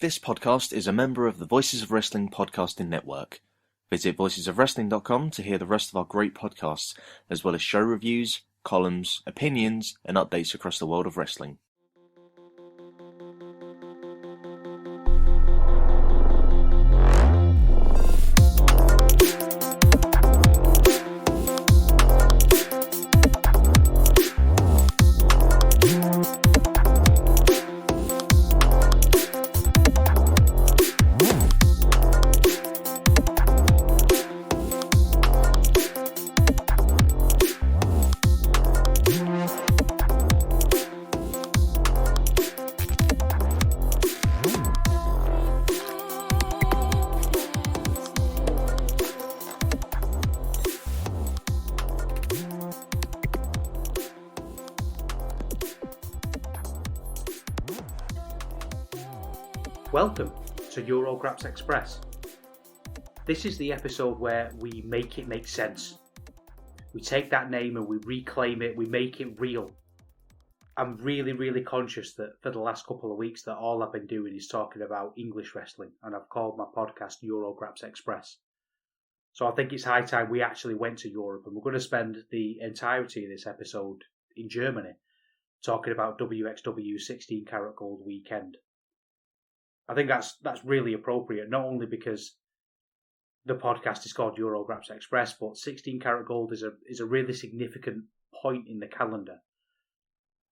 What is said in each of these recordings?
This podcast is a member of the Voices of Wrestling podcasting network. Visit voicesofwrestling.com to hear the rest of our great podcasts, as well as show reviews, columns, opinions, and updates across the world of wrestling. Welcome to Eurograps Express. This is the episode where we make it make sense. We take that name and we reclaim it, we make it real. I'm really conscious that for the last couple of weeks that all I've been doing is talking about English wrestling, and I've called my podcast Eurograps Express. So I think it's high time we actually went to Europe, and we're going to spend the entirety of this episode in Germany talking about wXw 16 Carat Gold weekend. I think that's really appropriate, not only because the podcast is called Eurograps Express, but 16 Carat Gold is a really significant point in the calendar,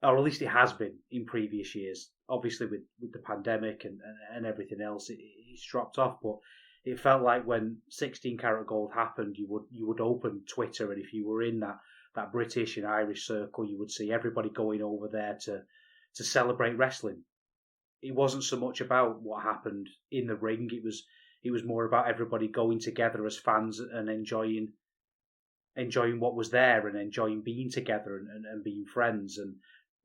or at least it has been in previous years. Obviously, with the pandemic and everything else, it's dropped off. But it felt like when 16 Carat Gold happened, you would open Twitter, and if you were in that British and Irish circle, you would see everybody going over there to celebrate wrestling. It wasn't so much about what happened in the ring. It was more about everybody going together as fans and enjoying what was there and enjoying being together and being friends. And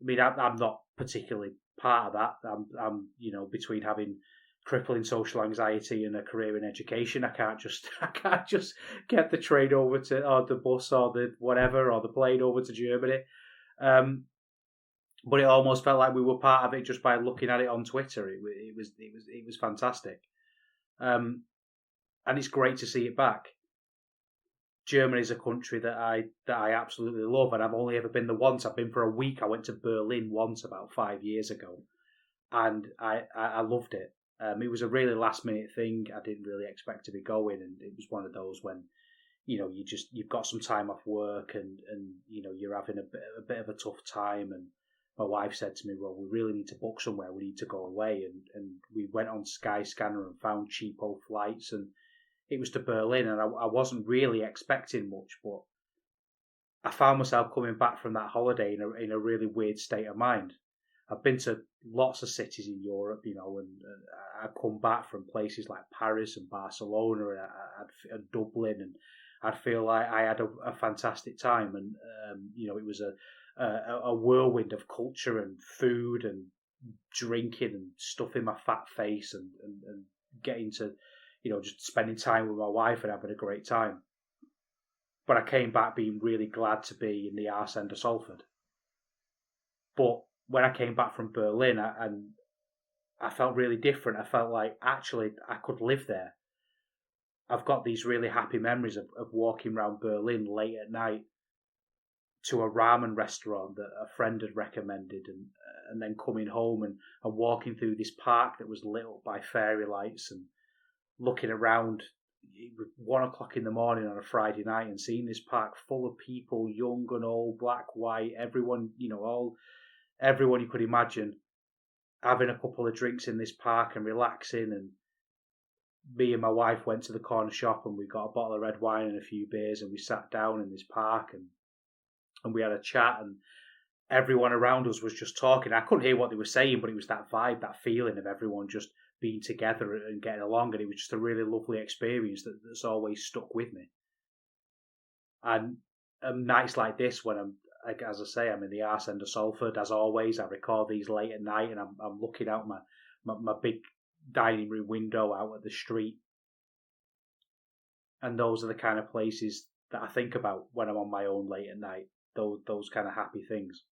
I mean, I'm not particularly part of that. I'm between having crippling social anxiety and a career in education. I can't just get the train over to, or the bus or the whatever, or the plane over to Germany. But it almost felt like we were part of it just by looking at it on Twitter. It was fantastic, and it's great to see it back. Germany is a country that I absolutely love, and I've only ever been there once. I've been for a week. I went to Berlin once about 5 years ago, and I loved it. It was a really last minute thing. I didn't really expect to be going, and it was one of those when you've got some time off work and you're having a bit of a tough time. And my wife said to me, well, we really need to book somewhere. We need to go away. And we went on Skyscanner and found cheapo flights. And it was to Berlin. And I wasn't really expecting much. But I found myself coming back from that holiday in a really weird state of mind. I've been to lots of cities in Europe, and I'd come back from places like Paris and Barcelona and Dublin. And I'd feel like I had a fantastic time. And, it was a whirlwind of culture and food and drinking and stuff in my fat face and getting to, just spending time with my wife and having a great time. But I came back being really glad to be in the arse end of Salford. But when I came back from Berlin, I felt really different. I felt like actually I could live there. I've got these really happy memories of walking around Berlin late at night to a ramen restaurant that a friend had recommended, and then coming home and walking through this park that was lit up by fairy lights and looking around. It was 1 o'clock in the morning on a Friday night and seeing this park full of people, young and old, black, white, everyone, everyone you could imagine, having a couple of drinks in this park and relaxing. And me and my wife went to the corner shop and we got a bottle of red wine and a few beers, and we sat down in this park and we had a chat, and everyone around us was just talking. I couldn't hear what they were saying, but it was that vibe, that feeling of everyone just being together and getting along, and it was just a really lovely experience that's always stuck with me. And nights like this, when I'm in the arse end of Salford, as always, I record these late at night, and I'm looking out my big dining room window out at the street, and those are the kind of places that I think about when I'm on my own late at night. Those kind of happy things.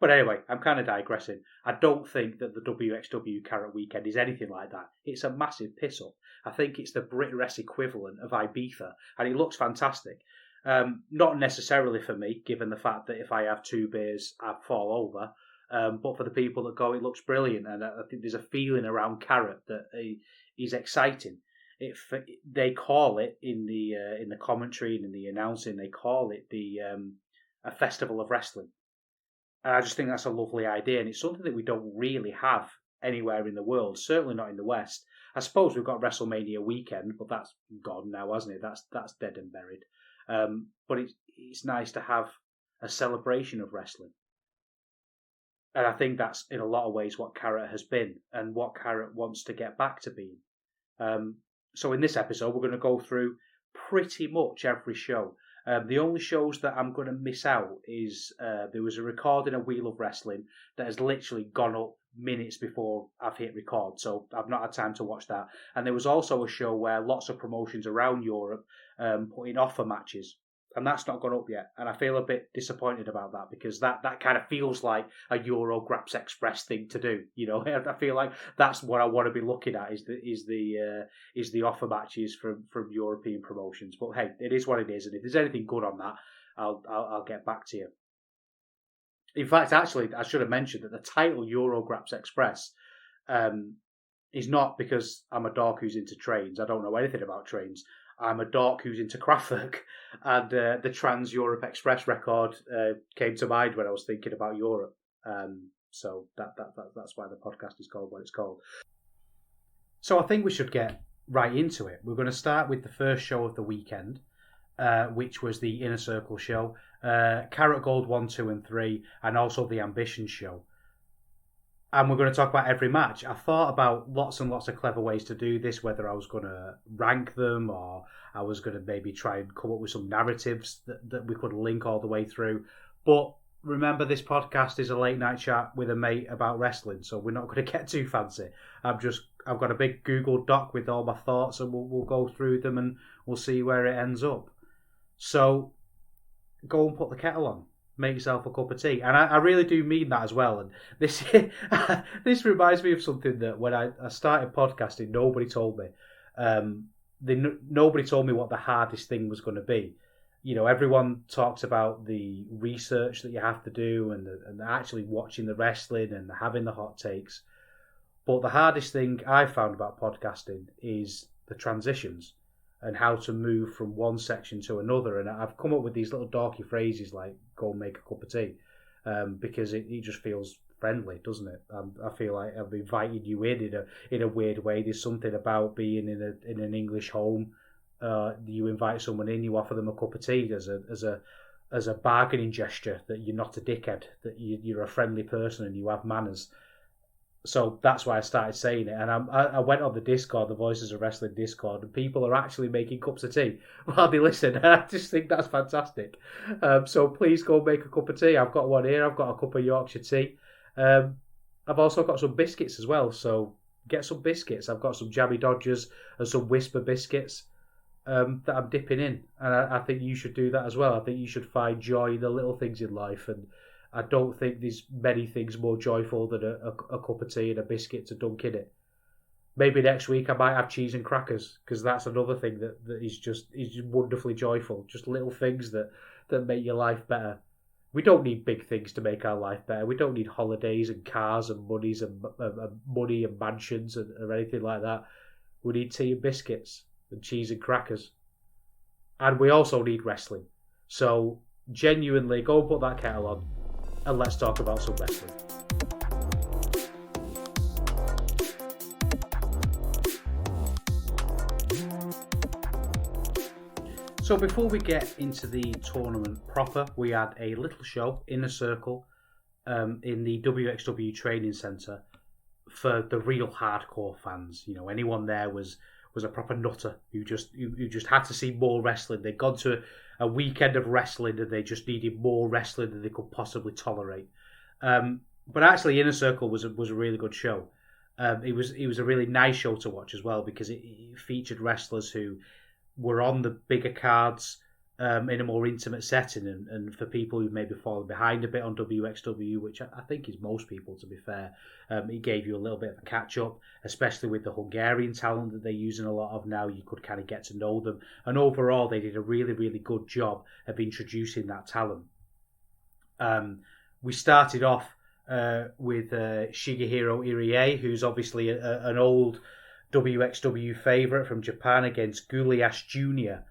But anyway, I'm kind of digressing. I don't think that the wXw Carat Weekend is anything like that. It's a massive piss-up. I think it's the Brit-Rest equivalent of Ibiza, and it looks fantastic. Not necessarily for me, given the fact that if I have 2 beers, I fall over. But for the people that go, it looks brilliant, and I think there's a feeling around Carat that is exciting. They call it in the commentary and in the announcing, they call it a festival of wrestling. And I just think that's a lovely idea, and it's something that we don't really have anywhere in the world, certainly not in the West. I suppose we've got WrestleMania weekend, but that's gone now, hasn't it? That's dead and buried. But it's nice to have a celebration of wrestling. And I think that's in a lot of ways what Carat has been and what Carat wants to get back to being. So in this episode, we're going to go through pretty much every show. The only shows that I'm going to miss out is there was a recording of Wheel of Wrestling that has literally gone up minutes before I've hit record, so I've not had time to watch that. And there was also a show where lots of promotions around Europe put in offer matches, and that's not gone up yet. And I feel a bit disappointed about that because that kind of feels like a Eurograps Express thing to do. You know, I feel like that's what I want to be looking at is the offer matches from European promotions. But hey, it is what it is, and if there's anything good on that, I'll get back to you. In fact, actually, I should have mentioned that the title Eurograps Express is not because I'm a dork who's into trains. I don't know anything about trains. I'm a dork who's into Kraftwerk, and the Trans-Europe Express record came to mind when I was thinking about Europe. So that's why the podcast is called what it's called. So I think we should get right into it. We're going to start with the first show of the weekend, which was the Inner Circle show, Carat Gold 1, 2 and 3, and also the Ambition show. And we're going to talk about every match. I thought about lots and lots of clever ways to do this, whether I was going to rank them or I was going to maybe try and come up with some narratives that we could link all the way through. But remember, this podcast is a late night chat with a mate about wrestling, so we're not going to get too fancy. I've got a big Google Doc with all my thoughts, and we'll go through them and we'll see where it ends up. So go and put the kettle on. Make yourself a cup of tea. And I really do mean that as well. And this this reminds me of something that when I started podcasting, nobody told me. Nobody told me what the hardest thing was going to be. You know, everyone talks about the research that you have to do and actually watching the wrestling and having the hot takes. But the hardest thing I found about podcasting is the transitions and how to move from one section to another. And I've come up with these little dorky phrases like "go and make a cup of tea," because it just feels friendly, doesn't it? I feel like I've invited you in a weird way. There's something about being in an English home. You invite someone in, you offer them a cup of tea as a bargaining gesture that you're not a dickhead, that you're a friendly person and you have manners. So that's why I started saying it. And I went on the Discord, the Voices of Wrestling Discord, and people are actually making cups of tea while they listen. And I just think that's fantastic. So please go make a cup of tea. I've got one here. I've got a cup of Yorkshire tea. I've also got some biscuits as well. So get some biscuits. I've got some Jammy Dodgers and some Whisper biscuits that I'm dipping in. And I think you should do that as well. I think you should find joy in the little things in life. And I don't think there's many things more joyful than a cup of tea and a biscuit to dunk in it. Maybe next week I might have cheese and crackers, because that's another thing that is just wonderfully joyful. Just little things that make your life better. We don't need big things to make our life better. We don't need holidays and cars and money and mansions or anything like that. We need tea and biscuits and cheese and crackers. And we also need wrestling. So genuinely, go and put that kettle on. And let's talk about some wrestling. So before we get into the tournament proper, we had a little show, Inner Circle, in the wXw Training Centre for the real hardcore fans. You know, anyone there was a proper nutter who just had to see more wrestling. They'd gone to a weekend of wrestling and they just needed more wrestling than they could possibly tolerate. But actually, Inner Circle was a really good show. It was a really nice show to watch as well, because it featured wrestlers who were on the bigger cards in a more intimate setting, and for people who maybe fallen behind a bit on wXw, which I think is most people, to be fair, it gave you a little bit of a catch up, especially with the Hungarian talent that they're using a lot of now. You could kind of get to know them, and overall they did a really, really good job of introducing that talent. We started off with Shigehiro Irie, who's obviously an old wXw favourite from Japan, against Goulias Jr.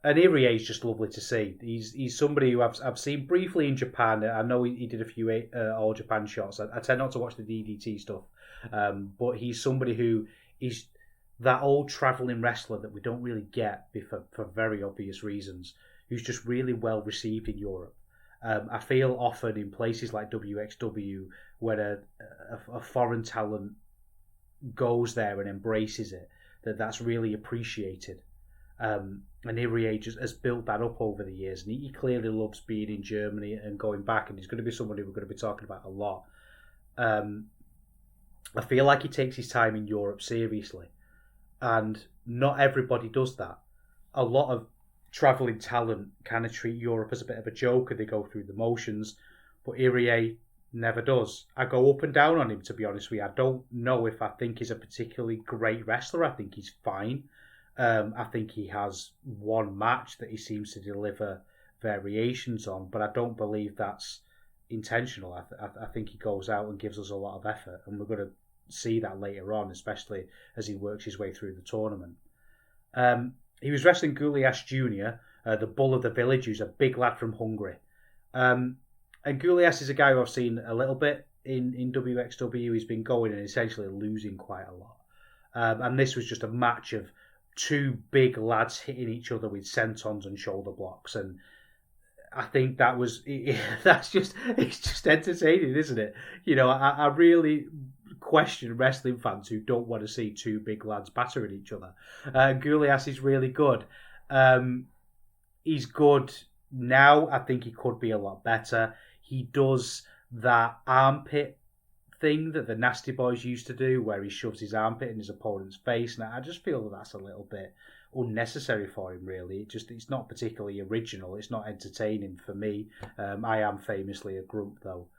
And Irie is just lovely to see. He's somebody who I've seen briefly in Japan. I know he did a few All Japan shots. I tend not to watch the DDT stuff, but he's somebody who is that old travelling wrestler that we don't really get for very obvious reasons, who's just really well received in Europe. I feel often in places like wXw, where a foreign talent goes there and embraces it, that's really appreciated. And Irie just has built that up over the years, and he clearly loves being in Germany and going back, and he's going to be somebody we're going to be talking about a lot. I feel like he takes his time in Europe seriously, and not everybody does that. A lot of travelling talent kind of treat Europe as a bit of a joke, and they go through the motions, but Irie never does. I go up and down on him, to be honest with you. I don't know if I think he's a particularly great wrestler. I think he's fine. I think he has one match that he seems to deliver variations on, but I don't believe that's intentional. I think he goes out and gives us a lot of effort, and we're going to see that later on, especially as he works his way through the tournament. He was wrestling Goulias Jr., the bull of the village, who's a big lad from Hungary. And Goulias is a guy who I've seen a little bit in wXw. He's been going and essentially losing quite a lot. And this was just a match of two big lads hitting each other with sentons and shoulder blocks, and I think it's just entertaining, isn't it? You know, I really question wrestling fans who don't want to see two big lads battering each other. Goulias is really good. He's good now. I think he could be a lot better. He does that armpit thing that the Nasty Boys used to do, where he shoves his armpit in his opponent's face, and I just feel that's a little bit unnecessary for him, really. It's not particularly original. It's not entertaining for me. I am famously a grump, though.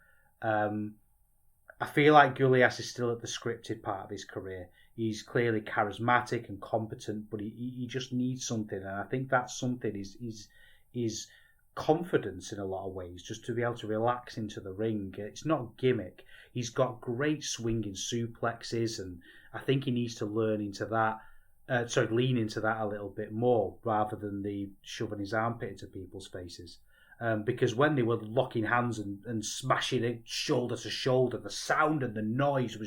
I feel like Goulias is still at the scripted part of his career. He's clearly charismatic and competent, but he just needs something, and I think that something is confidence in a lot of ways, just to be able to relax into the ring. It's not gimmick. He's got great swinging suplexes, and I think he needs to lean into that a little bit more, rather than the shoving his armpit into people's faces. Because when they were locking hands and smashing it shoulder to shoulder, the sound and the noise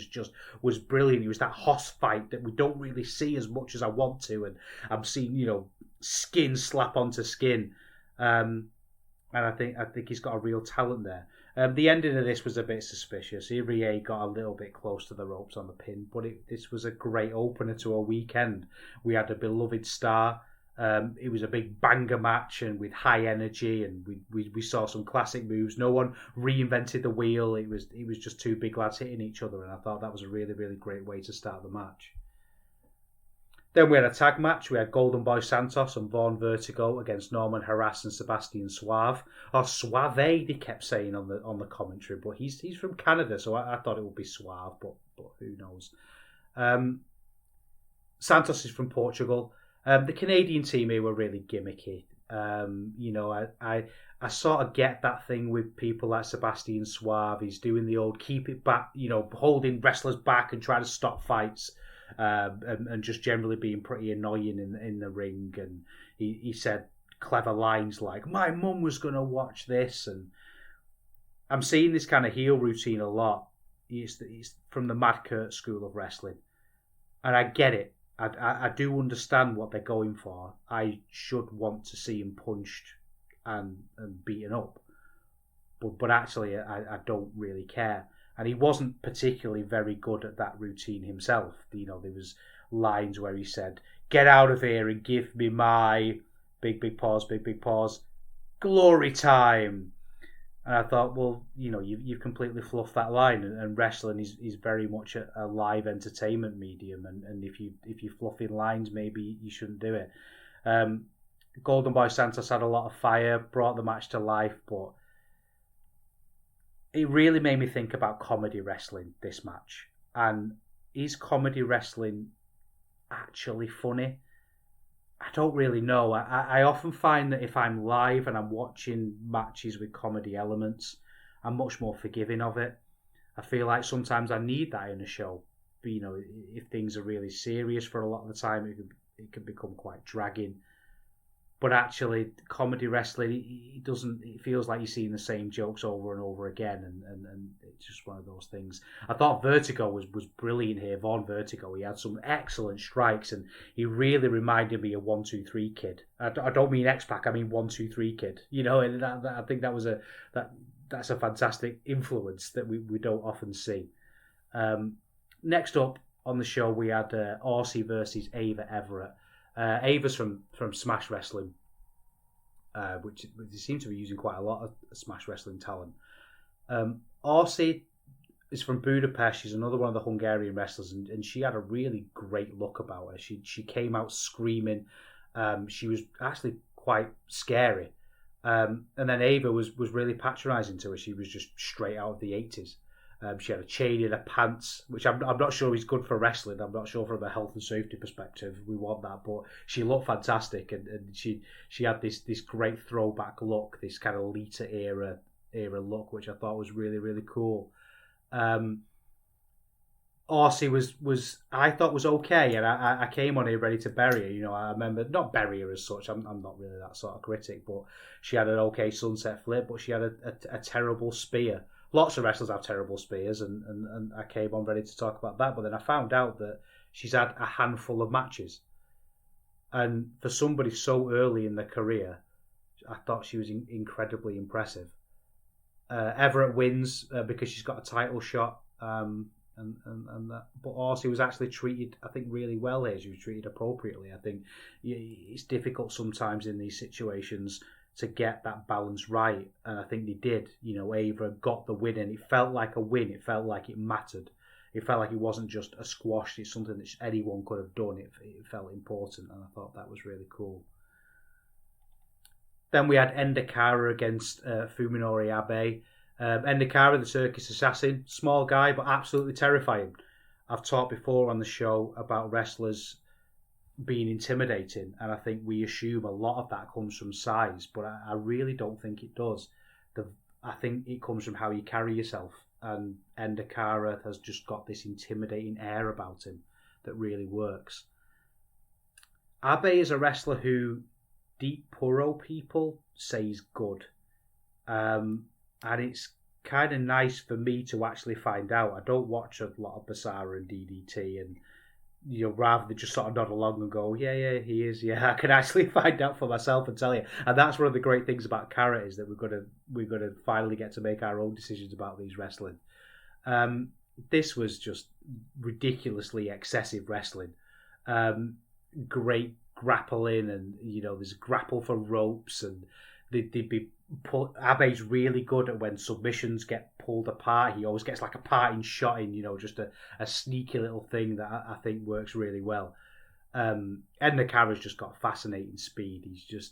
was brilliant. It was that hoss fight that we don't really see as much as I want to, and I'm seeing, skin slap onto skin. And I think he's got a real talent there. The ending of this was a bit suspicious. Irie got a little bit close to the ropes on the pin, but this was a great opener to a weekend. We had a beloved star. It was a big banger match and with high energy, and we saw some classic moves. No one reinvented the wheel. It was just two big lads hitting each other, and I thought that was a really, really great way to start the match. Then we had a tag match. We had Golden Boy Santos and Vaughn Vertigo against Norman Harras and Sebastian Suave. Or Suave, they kept saying on the commentary, but he's from Canada, so I thought it would be Suave, but who knows. Santos is from Portugal. The Canadian team here were really gimmicky. I sort of get that thing with people like Sebastian Suave. He's doing the old keep it back, holding wrestlers back and trying to stop fights. And just generally being pretty annoying in the ring. And he said clever lines like, "My mum was going to watch this." And I'm seeing this kind of heel routine a lot. He's from the Mad Kurt school of wrestling. And I get it. I do understand what they're going for. I should want to see him punched and beaten up. But actually, I don't really care. And he wasn't particularly very good at that routine himself. There was lines where he said, "Get out of here and give me my big pause, glory time." And I thought, well, you've completely fluffed that line. And wrestling is very much a live entertainment medium. And if you're fluffing lines, maybe you shouldn't do it. Golden Boy Santos had a lot of fire, brought the match to life, but it really made me think about comedy wrestling, this match. And is comedy wrestling actually funny? I don't really know. I often find that if I'm live and I'm watching matches with comedy elements, I'm much more forgiving of it. I feel like sometimes I need that in a show. But, if things are really serious for a lot of the time, it can become quite dragging. But actually, comedy wrestling, it doesn't. It feels like you're seeing the same jokes over and over again, and it's just one of those things. I thought Vertigo was brilliant here. Von Vertigo, he had some excellent strikes, and he really reminded me of 1-2-3 Kid. I don't mean X-Pac, I mean 1-2-3 Kid. And I think that's a fantastic influence that we don't often see. Next up on the show, we had Aussie versus Ava Everett. Ava's from Smash Wrestling, which they seem to be using quite a lot of Smash Wrestling talent. Aussie is from Budapest. She's another one of the Hungarian wrestlers, and she had a really great look about her. She came out screaming. She was actually quite scary. And then Ava was really patronising to her. She was just straight out of the 80s. She had a chain in her pants, which I'm not sure is good for wrestling. I'm not sure from a health and safety perspective we want that, but she looked fantastic, and she had this great throwback look, this kind of Lita era look, which I thought was really, really cool. Aussie was I thought was okay, and I came on here ready to bury her. I remember, not bury her as such. I'm not really that sort of critic, but she had an okay sunset flip, but she had a terrible spear. Lots of wrestlers have terrible spears, and I came on ready to talk about that. But then I found out that she's had a handful of matches. And for somebody so early in their career, I thought she was incredibly impressive. Everett wins because she's got a title shot, and that. But Aussie was actually treated, I think, really well here. She was treated appropriately. I think it's difficult sometimes in these situations to get that balance right, and I think they did. Ava got the win, and it felt like a win. It felt like it mattered. It felt like it wasn't just a squash. It's something that anyone could have done. It felt important, and I thought that was really cool. Then we had Endakara against Fuminori Abe. Endakara, the circus assassin, small guy, but absolutely terrifying. I've talked before on the show about wrestlers being intimidating, and I think we assume a lot of that comes from size, but I really don't think it does. I think it comes from how you carry yourself, and Endakara has just got this intimidating air about him that really works. Abe is a wrestler who Deep Puro people say is good, and it's kind of nice for me to actually find out. I don't watch a lot of Basara and DDT, and rather than just sort of nod along and go, yeah, he is. Yeah, I can actually find out for myself and tell you. And that's one of the great things about Carat, is that we're gonna finally get to make our own decisions about these wrestling. This was just ridiculously excessive wrestling. Great grappling, and there's grapple for ropes, and they'd be Abe's really good at when submissions get pulled apart. He always gets like a parting shot in, just a sneaky little thing that I think works really well. Endakara's just got fascinating speed.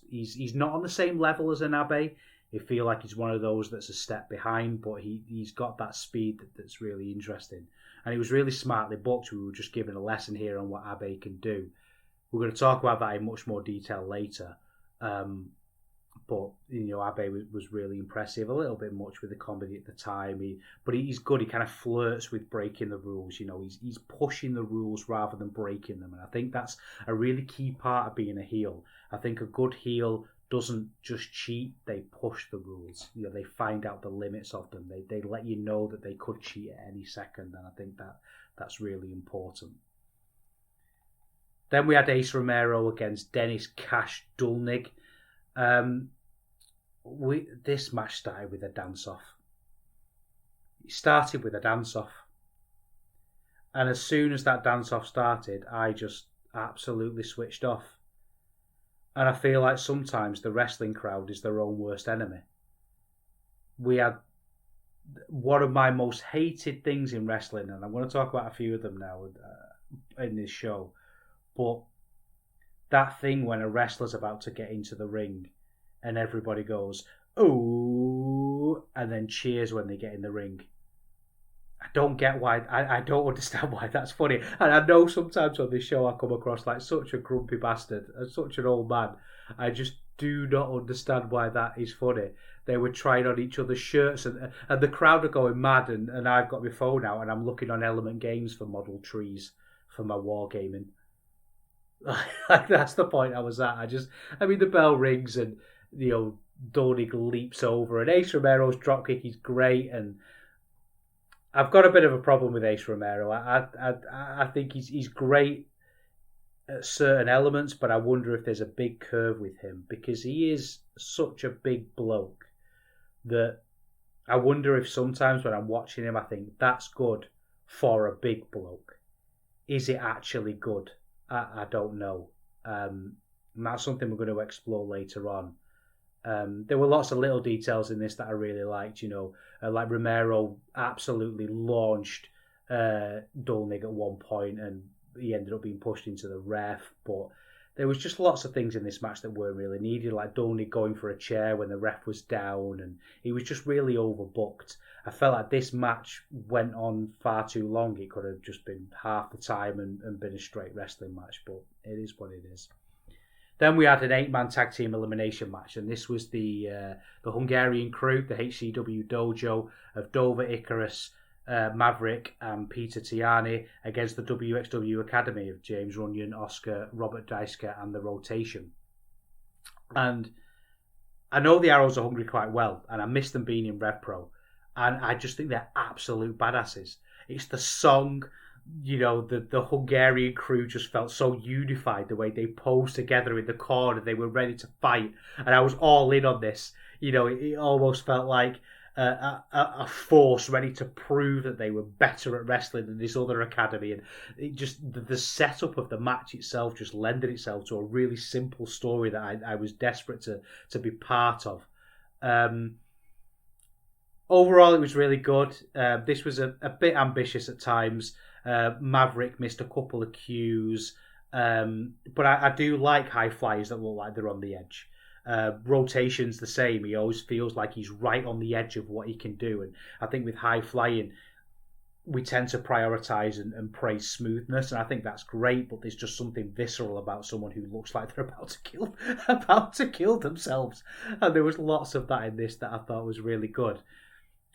He's not on the same level as an Abe. I feel like he's one of those that's a step behind, but he's got that speed that's really interesting. And he was really smartly booked. We were just given a lesson here on what Abe can do. We're going to talk about that in much more detail later. But Abe was really impressive. A little bit much with the comedy at the time, but he's good. He kind of flirts with breaking the rules. He's pushing the rules rather than breaking them, and I think that's a really key part of being a heel. I think a good heel doesn't just cheat; they push the rules. They find out the limits of them. They let you know that they could cheat at any second, and I think that's really important. Then we had Ace Romero against Dennis Cash Dulnig. This match started with a dance-off. It started with a dance-off. And as soon as that dance-off started, I just absolutely switched off. And I feel like sometimes the wrestling crowd is their own worst enemy. We had one of my most hated things in wrestling, and I'm going to talk about a few of them now in this show, but that thing when a wrestler's about to get into the ring and everybody goes, "Ooh," and then cheers when they get in the ring. I don't get why. I don't understand why that's funny. And I know sometimes on this show I come across like such a grumpy bastard and such an old man. I just do not understand why that is funny. They were trying on each other's shirts and the crowd are going mad and I've got my phone out and I'm looking on Element Games for model trees for my wargaming. Like that's the point I was at. I mean, the bell rings and, you know, Donig leaps over and Ace Romero's dropkick is great and I've got a bit of a problem with Ace Romero. I think he's great at certain elements, but I wonder if there's a big curve with him because he is such a big bloke that I wonder if sometimes when I'm watching him, I think that's good for a big bloke. Is it actually good? I don't know. And that's something we're going to explore later on. There were lots of little details in this that I really liked, you know, like Romero absolutely launched Dolnig at one point and he ended up being pushed into the ref, but there was just lots of things in this match that weren't really needed, like Dolnig going for a chair when the ref was down and he was just really overbooked. I felt like this match went on far too long. It could have just been half the time and been a straight wrestling match, but it is what it is. Then we had an 8-man tag team elimination match, and this was the Hungarian crew, the HCW dojo of Dover Icarus, Maverick, and Peter Tiani against the wXw Academy of James Runyon, Oscar, Robert Deisker, and the Rotation. And I know the Arrows are hungry quite well, and I miss them being in Rev Pro, and I just think they're absolute badasses. It's the song. You know, the Hungarian crew just felt so unified the way they posed together in the corner. They were ready to fight. And I was all in on this. You know, it almost felt like a force ready to prove that they were better at wrestling than this other academy. And it just, the setup of the match itself just lended itself to a really simple story that I was desperate to be part of. Overall, it was really good. This was a bit ambitious at times. Maverick missed a couple of cues, but I do like high flyers that look like they're on the edge. Rotation's the same. He always feels like he's right on the edge of what he can do, and I think with high flying, we tend to prioritise and praise smoothness, and I think that's great. But there's just something visceral about someone who looks like they're about to kill themselves, and there was lots of that in this that I thought was really good.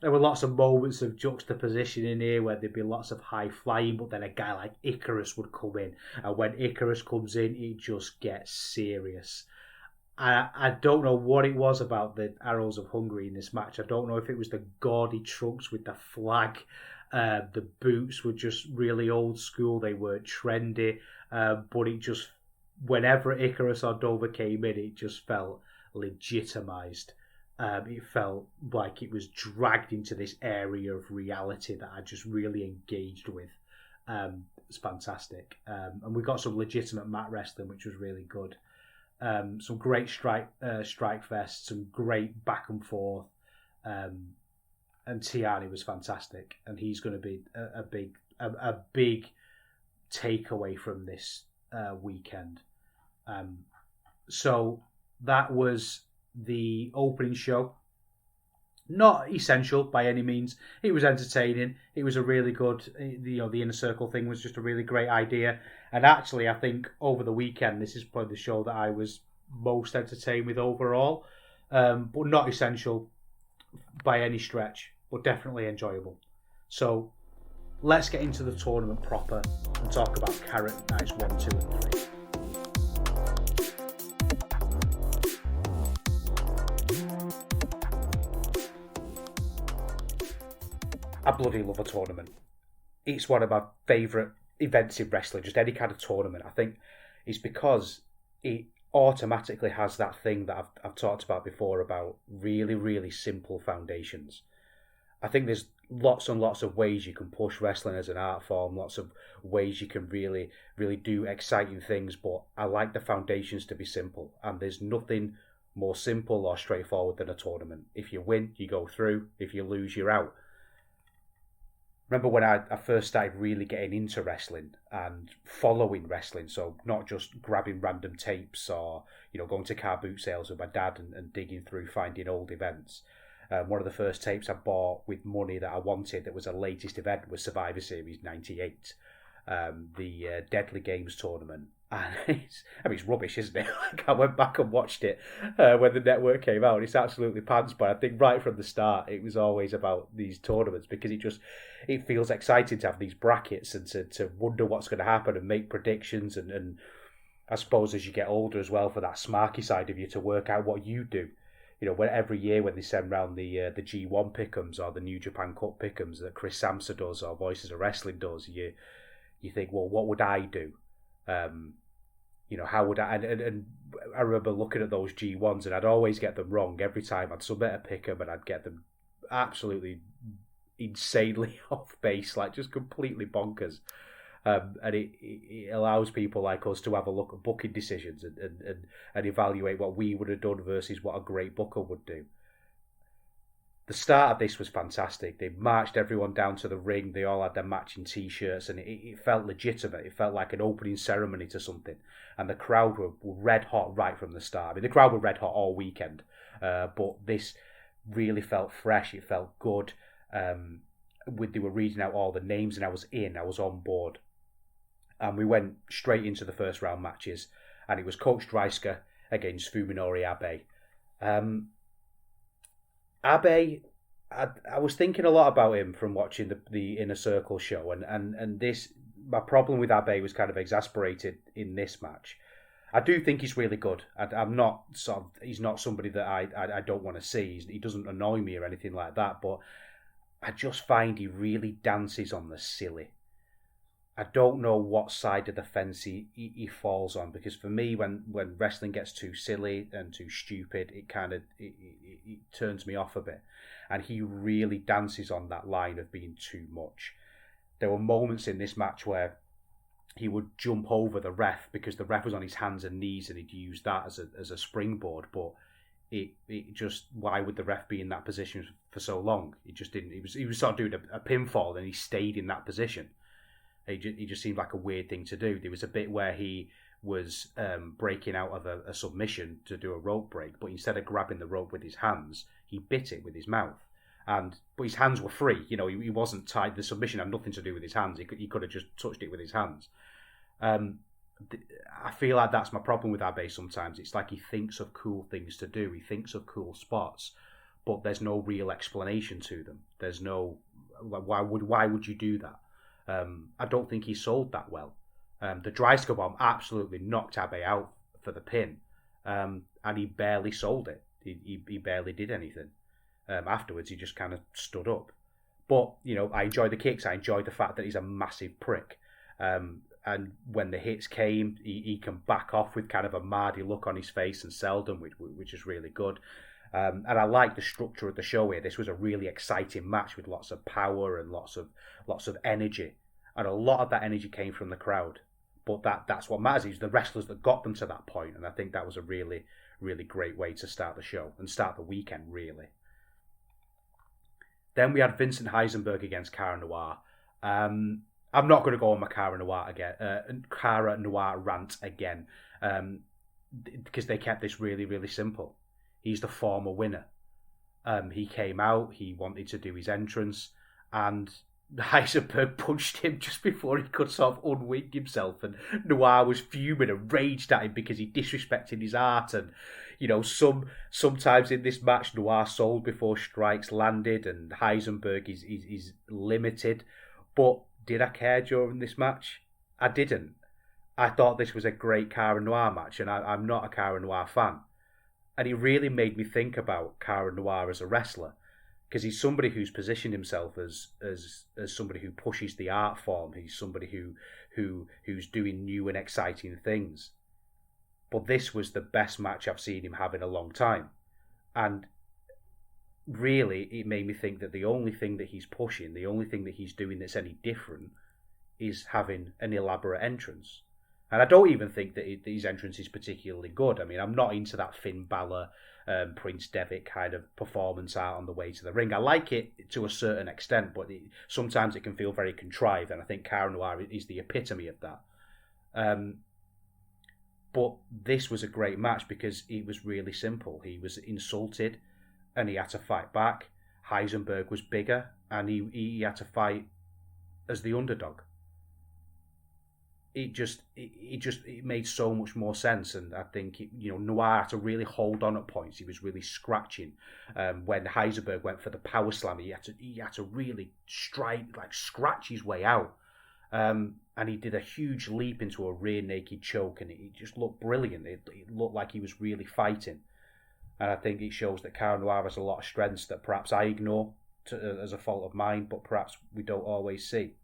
There were lots of moments of juxtaposition in here where there'd be lots of high flying, but then a guy like Icarus would come in. And when Icarus comes in, it just gets serious. I don't know what it was about the Arrows of Hungary in this match. I don't know if it was the gaudy trunks with the flag. The boots were just really old school. They weren't trendy. But it just, whenever Icarus or Dover came in, it just felt legitimised. It felt like it was dragged into this area of reality that I just really engaged with. It's fantastic. And we got some legitimate mat wrestling, which was really good. Some great strike fests, some great back and forth. And Tiani was fantastic. And he's going to be a big takeaway from this weekend. So that was the opening show. Not essential by any means. It was entertaining. It was a really good, the Inner Circle thing was just a really great idea. And actually, I think over the weekend, this is probably the show that I was most entertained with overall. But not essential by any stretch, but definitely enjoyable. So let's get into the tournament proper and talk about Carat Nights 1, 2, and 3. I bloody love a tournament. It's one of my favourite events in wrestling, just any kind of tournament. I think it's because it automatically has that thing that I've talked about before about really, really simple foundations. I think there's lots and lots of ways you can push wrestling as an art form, lots of ways you can really, really do exciting things, but I like the foundations to be simple, and there's nothing more simple or straightforward than a tournament. If you win, you go through. If you lose, you're out. remember when I first started really getting into wrestling and following wrestling, so not just grabbing random tapes or going to car boot sales with my dad and digging through finding old events. One of the first tapes I bought with money that I wanted that was a latest event was Survivor Series 98, the Deadly Games tournament. And it's rubbish, isn't it? Like, I went back and watched it when the network came out. It's absolutely pants, but I think right from the start, it was always about these tournaments because it feels exciting to have these brackets and to wonder what's going to happen and make predictions. And I suppose as you get older as well, for that smarky side of you to work out what you do. When every year when they send round the G1 pick'ems or the New Japan Cup pick'ems that Chris Samsa does or Voices of Wrestling does, you think, well, what would I do? How would I? And I remember looking at those G1s, and I'd always get them wrong every time. I'd submit a pick'em, and I'd get them absolutely insanely off base, like just completely bonkers. And it allows people like us to have a look at booking decisions and evaluate what we would have done versus what a great booker would do. The start of this was fantastic. They marched everyone down to the ring. They all had their matching T-shirts, and it felt legitimate. It felt like an opening ceremony to something. And the crowd were red hot right from the start. I mean, the crowd were red hot all weekend, but this really felt fresh. It felt good. They were reading out all the names, and I was on board. And we went straight into the first round matches, and it was Coach Dreisker against Fuminori Abe. Abe, I was thinking a lot about him from watching the Inner Circle show, and this, my problem with Abe was kind of exasperated in this match. I do think he's really good. I'm not he's not somebody that I don't want to see. He doesn't annoy me or anything like that, but I just find he really dances on the silly. I don't know what side of the fence he falls on, because for me, when wrestling gets too silly and too stupid, it turns me off a bit. And he really dances on that line of being too much. There were moments in this match where he would jump over the ref because the ref was on his hands and knees, and he'd use that as a springboard. But it just, why would the ref be in that position for so long? He just didn't. He was sort of doing a pinfall, and he stayed in that position. He just seemed like a weird thing to do. There was a bit where he was breaking out of a submission to do a rope break, but instead of grabbing the rope with his hands, he bit it with his mouth. But his hands were free. He wasn't tied. The submission had nothing to do with his hands. He could have just touched it with his hands. I feel like that's my problem with Abe sometimes. It's like he thinks of cool things to do. He thinks of cool spots, but there's no real explanation to them. There's no, why would you do that? I don't think he sold that well. The Dreisker bomb absolutely knocked Abe out for the pin, and he barely sold it. He barely did anything. Afterwards, he just kind of stood up. But, I enjoy the kicks. I enjoy the fact that he's a massive prick. And when the hits came, he can back off with kind of a mardy look on his face and sell them, which is really good. And I like the structure of the show here. This was a really exciting match with lots of power and lots of energy. And a lot of that energy came from the crowd. But that's what matters. It's the wrestlers that got them to that point. And I think that was a really, really great way to start the show and start the weekend, really. Then we had Vincent Heisenberg against Cara Noir. I'm not going to go on my Cara Noir rant again, because they kept this really, really simple. He's the former winner. He came out, he wanted to do his entrance, and Heisenberg punched him just before he could sort of unwing himself, and Noir was fuming and raged at him because he disrespected his art. And sometimes in this match, Noir sold before strikes landed, and Heisenberg is limited. But did I care during this match? I didn't. I thought this was a great Cara Noir match, and I'm not a Cara Noir fan. And he really made me think about Cara Noir as a wrestler, because he's somebody who's positioned himself as somebody who pushes the art form. He's somebody who's doing new and exciting things. But this was the best match I've seen him have in a long time. And really, it made me think that the only thing that he's pushing, the only thing that he's doing that's any different, is having an elaborate entrance. And I don't even think that his entrance is particularly good. I mean, I'm not into that Finn Balor Prince Devitt kind of performance art on the way to the ring. I like it to a certain extent, but sometimes it can feel very contrived, and I think Cara Noir is the epitome of that. But this was a great match because it was really simple. He was insulted and he had to fight back. Heisenberg was bigger and he had to fight as the underdog. It made so much more sense, and I think Noir had to really hold on at points. He was really scratching. When Heisenberg went for the power slam, he had to really scratch his way out. And he did a huge leap into a rear naked choke, and it just looked brilliant. It looked like he was really fighting, and I think it shows that Cara Noir has a lot of strengths that perhaps I ignore as a fault of mine, but perhaps we don't always see.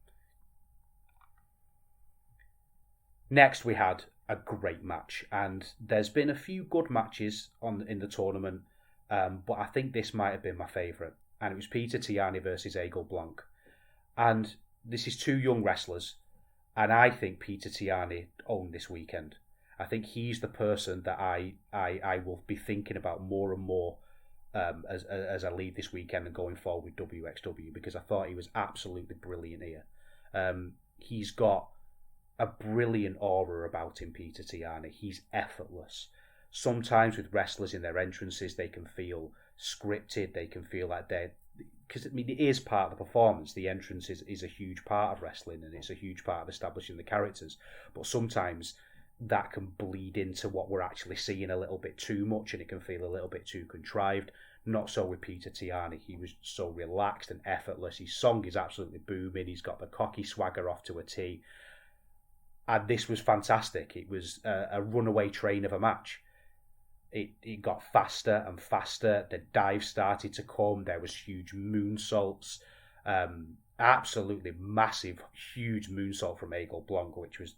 Next, we had a great match, and there's been a few good matches in the tournament, but I think this might have been my favourite, and it was Peter Tiani versus Eagle Blanc. And this is two young wrestlers, and I think Peter Tiani owned this weekend. I think he's the person that I will be thinking about more and more as I leave this weekend and going forward with wXw, because I thought he was absolutely brilliant here. He's got a brilliant aura about him, Peter Tiani. He's effortless. Sometimes with wrestlers in their entrances, they can feel scripted. They can feel like they're... Because, I mean, it is part of the performance. The entrance is a huge part of wrestling, and it's a huge part of establishing the characters. But sometimes that can bleed into what we're actually seeing a little bit too much, and it can feel a little bit too contrived. Not so with Peter Tiani. He was so relaxed and effortless. His song is absolutely booming. He's got the cocky swagger off to a T. And this was fantastic. It was a runaway train of a match. It got faster and faster. The dives started to come. There was huge moonsaults. Absolutely massive, huge moonsault from Eagle Blanc, which was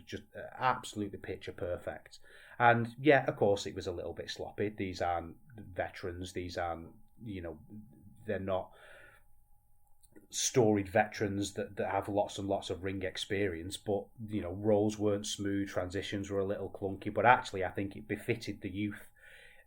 just absolutely picture perfect. And yeah, of course, it was a little bit sloppy. These aren't veterans. These aren't, they're not storied veterans that have lots and lots of ring experience, but roles weren't smooth, transitions were a little clunky, but actually I think it befitted the youth.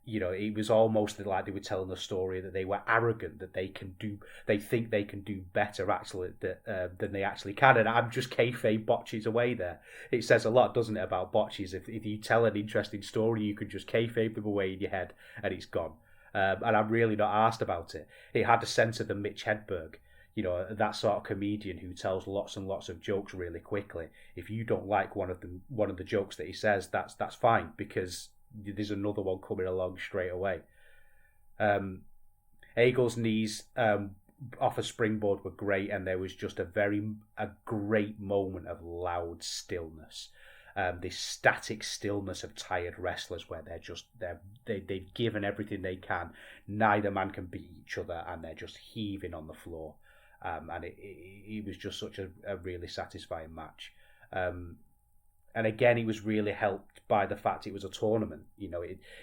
It was almost like they were telling a story that they were arrogant, that they think they can do better actually than they actually can, and I'm just kayfabe botches away there. It says a lot, doesn't it, about botches? If you tell an interesting story, you can just kayfabe them away in your head and it's gone. And I'm really not asked about it. It had a sense of the Mitch Hedberg, that sort of comedian who tells lots and lots of jokes really quickly. If you don't like one of the jokes that he says, that's fine, because there's another one coming along straight away. Eagle's knees off a springboard were great, and there was just a great moment of loud stillness. This static stillness of tired wrestlers where they've given everything they can. Neither man can beat each other, and they're just heaving on the floor. And it was just such a really satisfying match. And again, it was really helped by the fact it was a tournament.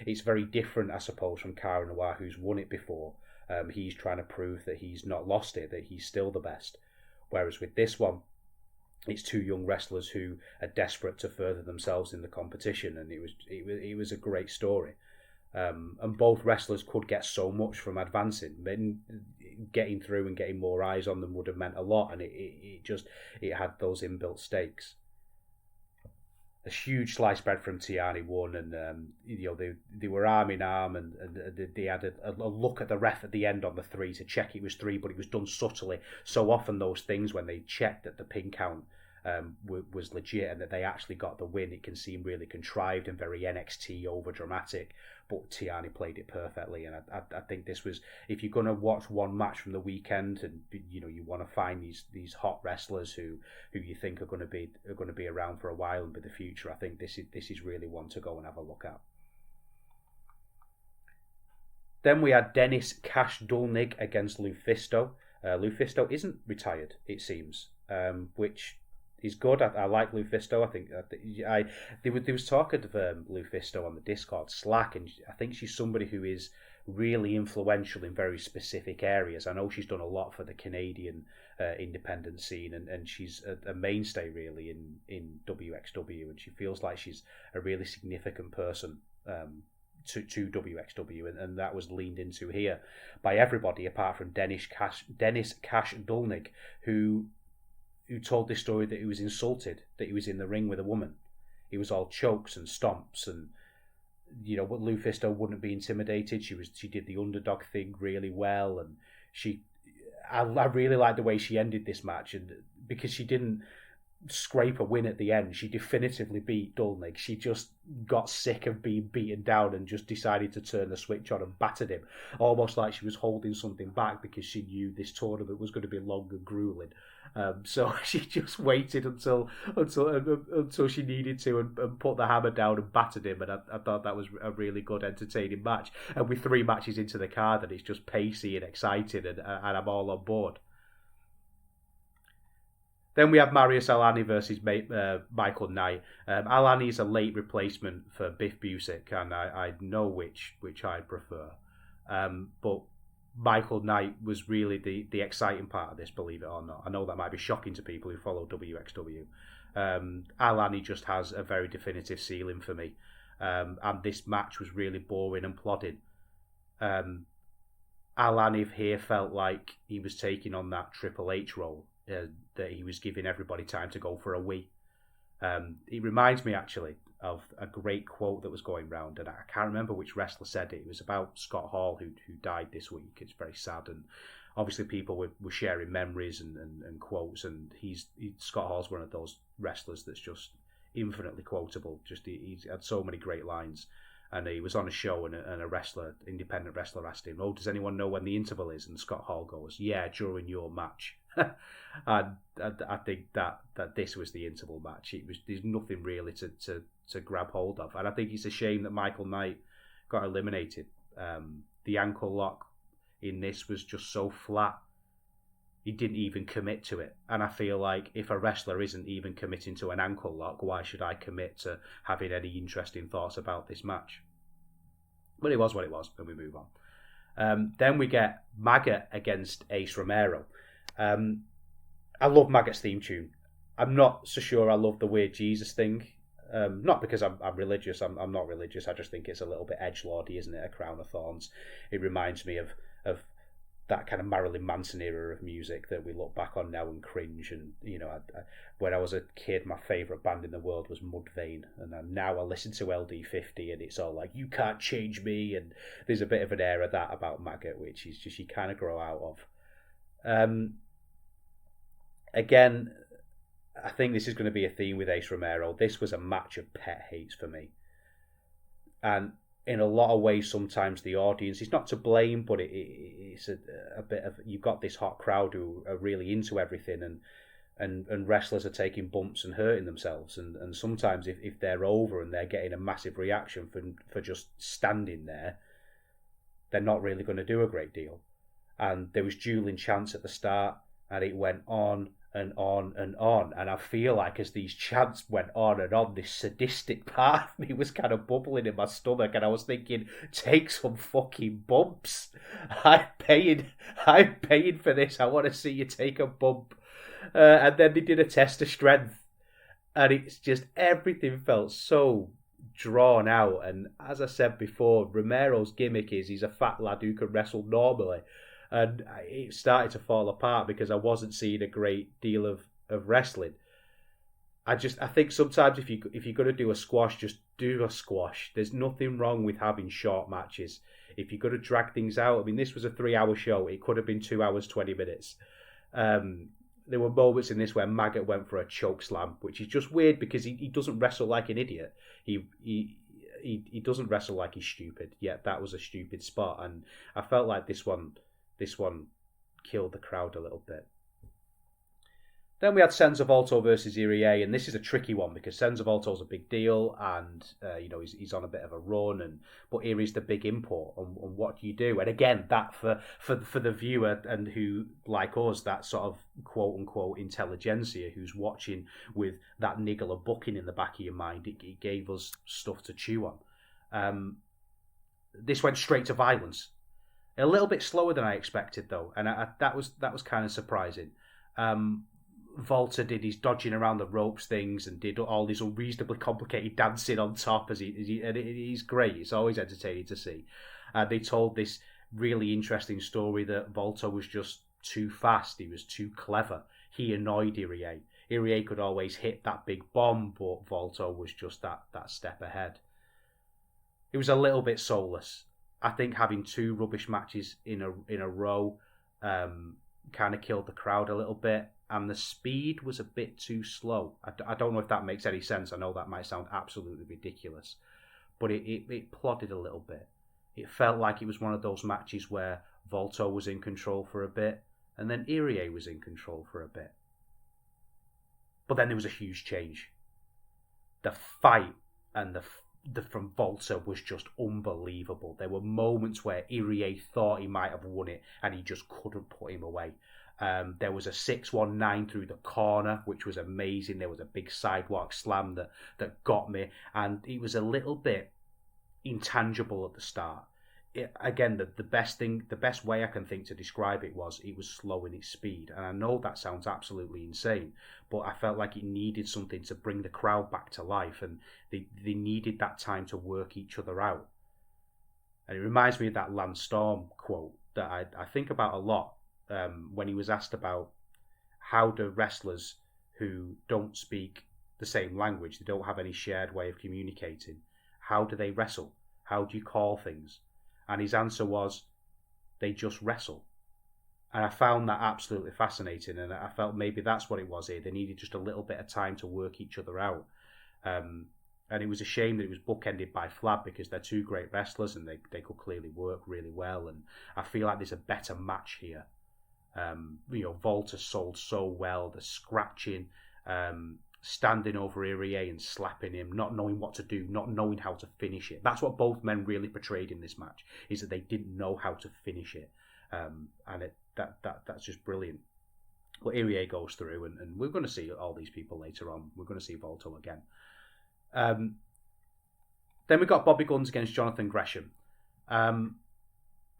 It's very different, I suppose, from Cara Noir, who's won it before. He's trying to prove that he's not lost it, that he's still the best. Whereas with this one, it's two young wrestlers who are desperate to further themselves in the competition, and it was a great story. And both wrestlers could get so much from advancing. Then getting through and getting more eyes on them would have meant a lot, and it had those inbuilt stakes. A huge sliced bread from Tiani won, and they were arm in arm, and they had a look at the ref at the end on the 3 to check it was 3, but it was done subtly. So often those things, when they checked that the pin count was legit and that they actually got the win, it can seem really contrived and very NXT over dramatic, but Tiani played it perfectly. And I think this was, if you're going to watch one match from the weekend and you want to find these hot wrestlers who you think are going to be around for a while and be the future, I think this is really one to go and have a look at. Then we had Dennis Cash Dulnig against Lufisto. Lufisto isn't retired, it seems, which is good. I like Lufisto. I think there was talk of Lufisto on the Discord Slack, and I think she's somebody who is really influential in very specific areas. I know she's done a lot for the Canadian independent scene, and she's a mainstay really in wXw, and she feels like she's a really significant person to wXw, and that was leaned into here by everybody apart from Dennis Cash Dulnig, who told this story that he was insulted that he was in the ring with a woman. It was all chokes and stomps, and Lou Fisto wouldn't be intimidated. She did the underdog thing really well, and I really liked the way she ended this match, and because she didn't scrape a win at the end, she definitively beat Dulnig. She just got sick of being beaten down and just decided to turn the switch on and battered him, almost like she was holding something back because she knew this tournament was going to be long and grueling. So she just waited until she needed to and put the hammer down and battered him, and I thought that was a really good, entertaining match. And with 3 matches into the card, and it's just pacey and exciting, and I'm all on board. Then we have Marius Al-Ani versus Michael Knight. Al-Ani is a late replacement for Biff Busick, and I know which I prefer. But Michael Knight was really the exciting part of this, believe it or not. I know that might be shocking to people who follow wXw. Al-Ani just has a very definitive ceiling for me. And this match was really boring and plodding. Al-Ani here felt like he was taking on that Triple H role. That he was giving everybody time to go for a wee. It reminds me actually of a great quote that was going round, and I can't remember which wrestler said it. It was about Scott Hall, who died this week. It's very sad, and obviously people were sharing memories and quotes, and Scott Hall's one of those wrestlers that's just infinitely quotable. Just he's had so many great lines. And he was on a show, and a independent wrestler asked him, "Oh, does anyone know when the interval is?" And Scott Hall goes, "Yeah, during your match." And I think that this was the interval match. There's nothing really to grab hold of, and I think it's a shame that Michael Knight got eliminated. The ankle lock in this was just so flat. He didn't even commit to it, and I feel like if a wrestler isn't even committing to an ankle lock, why should I commit to having any interesting thoughts about this match? But it was what it was, and we move on. Then we get Maggot against Ace Romero. I love Maggot's theme tune. I'm not so sure I love the Weird Jesus thing. Not because I'm religious. I'm not religious. I just think it's a little bit edgelordy, isn't it? A crown of thorns. It reminds me of that kind of Marilyn Manson era of music that we look back on now and cringe. And when I was a kid, my favourite band in the world was Mudvayne, and now I listen to LD50, and it's all like, "You can't change me," and there's a bit of an air of that about Maggot, which is just you kind of grow out of. Again, I think this is going to be a theme with Ace Romero. This was a match of pet hates for me, and in a lot of ways, sometimes the audience is not to blame, but it's a bit of, you've got this hot crowd who are really into everything, and wrestlers are taking bumps and hurting themselves, and sometimes if they're over and they're getting a massive reaction for just standing there, they're not really going to do a great deal. And there was dueling chants at the start, and it went on and on and on, and I feel like as these chants went on and on, this sadistic part of me was kind of bubbling in my stomach, and I was thinking, take some fucking bumps. I'm paying for this. I want to see you take a bump. And then they did a test of strength, and it's just, everything felt so drawn out. And as I said before, Romero's gimmick is he's a fat lad who can wrestle normally. And it started to fall apart because I wasn't seeing a great deal of wrestling. I think sometimes if you're going to do a squash, just do a squash. There's nothing wrong with having short matches. If you're going to drag things out, I mean, this was a 3-hour show. It could have been 2 hours, 20 minutes. There were moments in this where Maggot went for a choke slam, which is just weird because he doesn't wrestle like an idiot. He doesn't wrestle like he's stupid. Yet that was a stupid spot, and I felt like this one killed the crowd a little bit. Then we had Senza Volto versus Irie, and this is a tricky one because Senza Volto's a big deal, and he's on a bit of a run, but Irie's the big import, and what do you do? And again, that for the viewer and who, like us, that sort of quote unquote intelligentsia who's watching with that niggle of booking in the back of your mind, it gave us stuff to chew on. This went straight to violence. A little bit slower than I expected, though, and that was kind of surprising. Volta did his dodging around the ropes things and did all these unreasonably complicated dancing on top and he's great. It's always entertaining to see. They told this really interesting story that Volta was just too fast. He was too clever. He annoyed Irie. Irie could always hit that big bomb, but Volta was just that step ahead. It was a little bit soulless. I think having 2 rubbish matches in a row kind of killed the crowd a little bit, and the speed was a bit too slow. I don't know if that makes any sense. I know that might sound absolutely ridiculous, but it plodded a little bit. It felt like it was one of those matches where Volta was in control for a bit, and then Irie was in control for a bit. But then there was a huge change. The fight and the from Volta was just unbelievable. There were moments where Irie thought he might have won it, and he just couldn't put him away. There was a 619 through the corner, which was amazing. There was a big sidewalk slam that got me, and it was a little bit intangible at the start. Again, the best way I can think to describe it was slow in its speed. And I know that sounds absolutely insane, but I felt like it needed something to bring the crowd back to life, and they needed that time to work each other out. And it reminds me of that Lance Storm quote that I think about a lot when he was asked about how do wrestlers who don't speak the same language, they don't have any shared way of communicating, how do they wrestle? How do you call things? And his answer was, they just wrestle. And I found that absolutely fascinating, and I felt maybe that's what it was here. They needed just a little bit of time to work each other out. And it was a shame that it was bookended by Flab, because they're 2 great wrestlers and they could clearly work really well. And I feel like there's a better match here. Volta sold so well, the scratching, standing over Irie and slapping him, not knowing what to do, not knowing how to finish it. That's what both men really portrayed in this match, is that they didn't know how to finish it. That's just brilliant. But Irie goes through, and we're going to see all these people later on. We're going to see Volta again. Then we got Bobby Guns against Jonathan Gresham.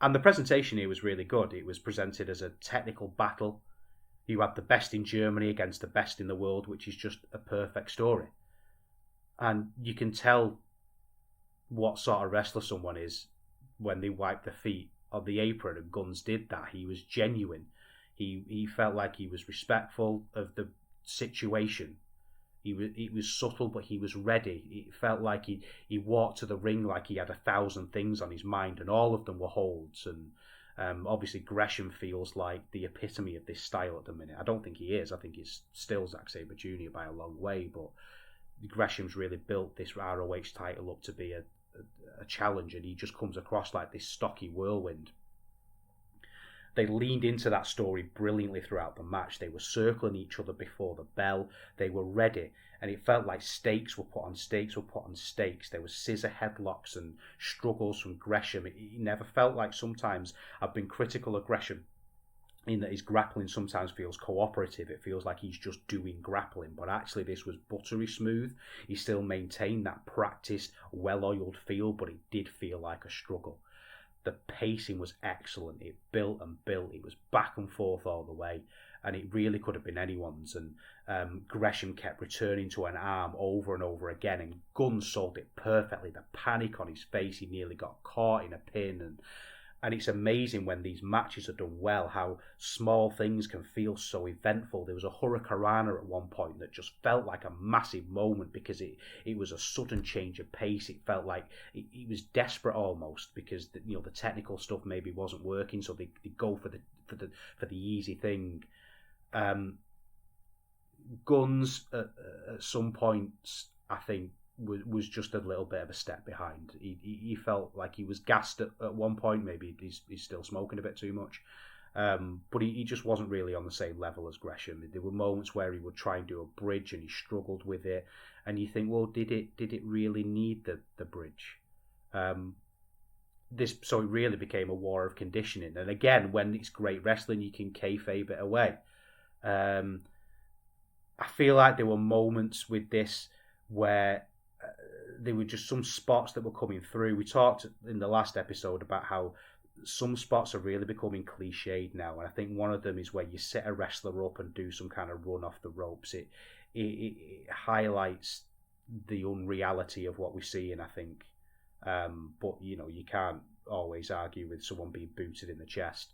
And the presentation here was really good. It was presented as a technical battle. You had the best in Germany against the best in the world, which is just a perfect story. And you can tell what sort of wrestler someone is when they wipe their feet on the apron, and Guns did that. He was genuine. He felt like he was respectful of the situation. He was subtle, but he was ready. It felt like he walked to the ring like he had 1,000 things on his mind, and all of them were holds. And obviously Gresham feels like the epitome of this style at the minute. I don't think he is. I think it's still Zack Sabre Jr. by a long way, but Gresham's really built this ROH title up to be a challenge, and he just comes across like this stocky whirlwind. They leaned into that story brilliantly throughout the match. They were circling each other before the bell. They were ready, and it felt like stakes were put on stakes were put on stakes. There were scissor headlocks and struggles from Gresham. It never felt like, sometimes I've been critical of Gresham in that his grappling sometimes feels cooperative. It feels like he's just doing grappling, but actually this was buttery smooth. He still maintained that practiced, well-oiled feel, but it did feel like a struggle. The pacing was excellent. It built and built. It was back and forth all the way, and it really could have been anyone's. And Gresham kept returning to an arm over and over again, and Guns sold it perfectly. The panic on his face, he nearly got caught in a pin, and it's amazing when these matches are done well, how small things can feel so eventful. There was a Hurricanrana at one point that just felt like a massive moment, because it was a sudden change of pace. It felt like it was desperate almost, because the technical stuff maybe wasn't working, so they go for the easy thing. Guns at some points, I think, was just a little bit of a step behind. He felt like he was gassed at one point. Maybe he's still smoking a bit too much, but he just wasn't really on the same level as Gresham. There were moments where he would try and do a bridge and he struggled with it, and you think, well, did it really need the bridge? So it really became a war of conditioning. And again, when it's great wrestling, you can kayfabe it away. I feel like there were moments with this where there were just some spots that were coming through. We talked in the last episode about how some spots are really becoming cliched now, and I think one of them is where you set a wrestler up and do some kind of run off the ropes. It highlights the unreality of what we're seeing, I think. But you can't always argue with someone being booted in the chest.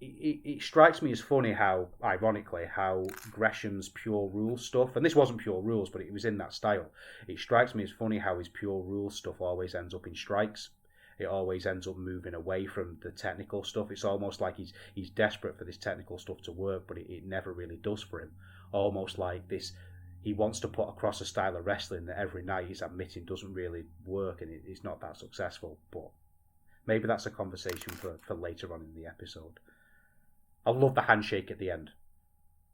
It strikes me as funny how, ironically, how Gresham's pure rules stuff, and this wasn't pure rules, but it was in that style. It strikes me as funny how his pure rules stuff always ends up in strikes. It always ends up moving away from the technical stuff. It's almost like he's desperate for this technical stuff to work, but it never really does for him. Almost like this, he wants to put across a style of wrestling that every night he's admitting doesn't really work, and it's not that successful. But maybe that's a conversation for later on in the episode. I love the handshake at the end.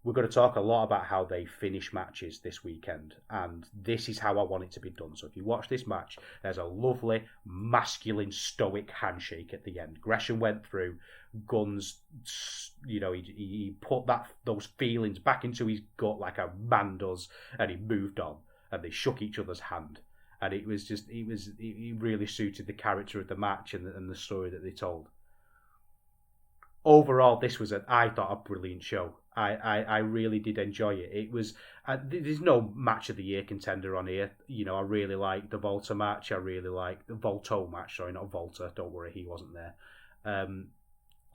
We're going to talk a lot about how they finish matches this weekend, and this is how I want it to be done. So if you watch this match, there's a lovely, masculine, stoic handshake at the end. Gresham went through, Guns, he put those feelings back into his gut like a man does, and he moved on, and they shook each other's hand. And it really suited the character of the match and the story that they told. Overall, this was I thought, a brilliant show. I really did enjoy it. It was there's no match of the year contender on here. I really like the Volta match. I really like the Volto match. Sorry, not Volta. Don't worry, he wasn't there.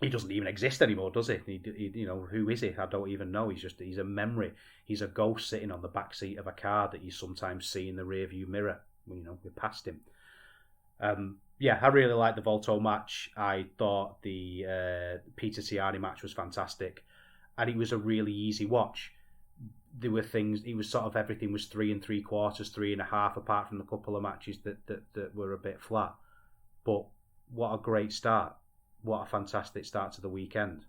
He doesn't even exist anymore, does he? Who is he? I don't even know. He's a memory. He's a ghost sitting on the back seat of a car that you sometimes see in the rearview mirror. We're past him. I really liked the Volto match. I thought the Peter Tiani match was fantastic, and it was a really easy watch. There were things. It was sort of everything was 3 3/4, 3.5, apart from a couple of matches that were a bit flat. But what a great start! What a fantastic start to the weekend.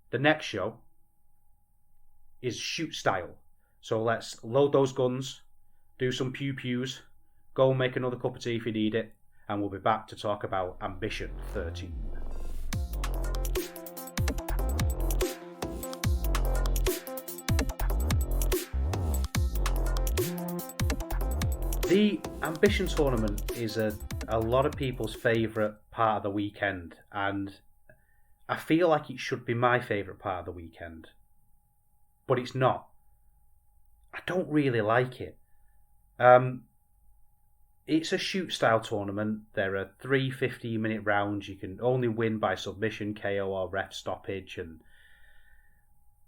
The next show is Shoot Style. So let's load those guns, do some pew-pews, go and make another cup of tea if you need it, and we'll be back to talk about Ambition 13. The Ambition tournament is a lot of people's favourite part of the weekend, and I feel like it should be my favourite part of the weekend, but it's not. I don't really like it. It's a shoot style tournament. There are 3 15-minute rounds. You can only win by submission, KO, or ref stoppage, and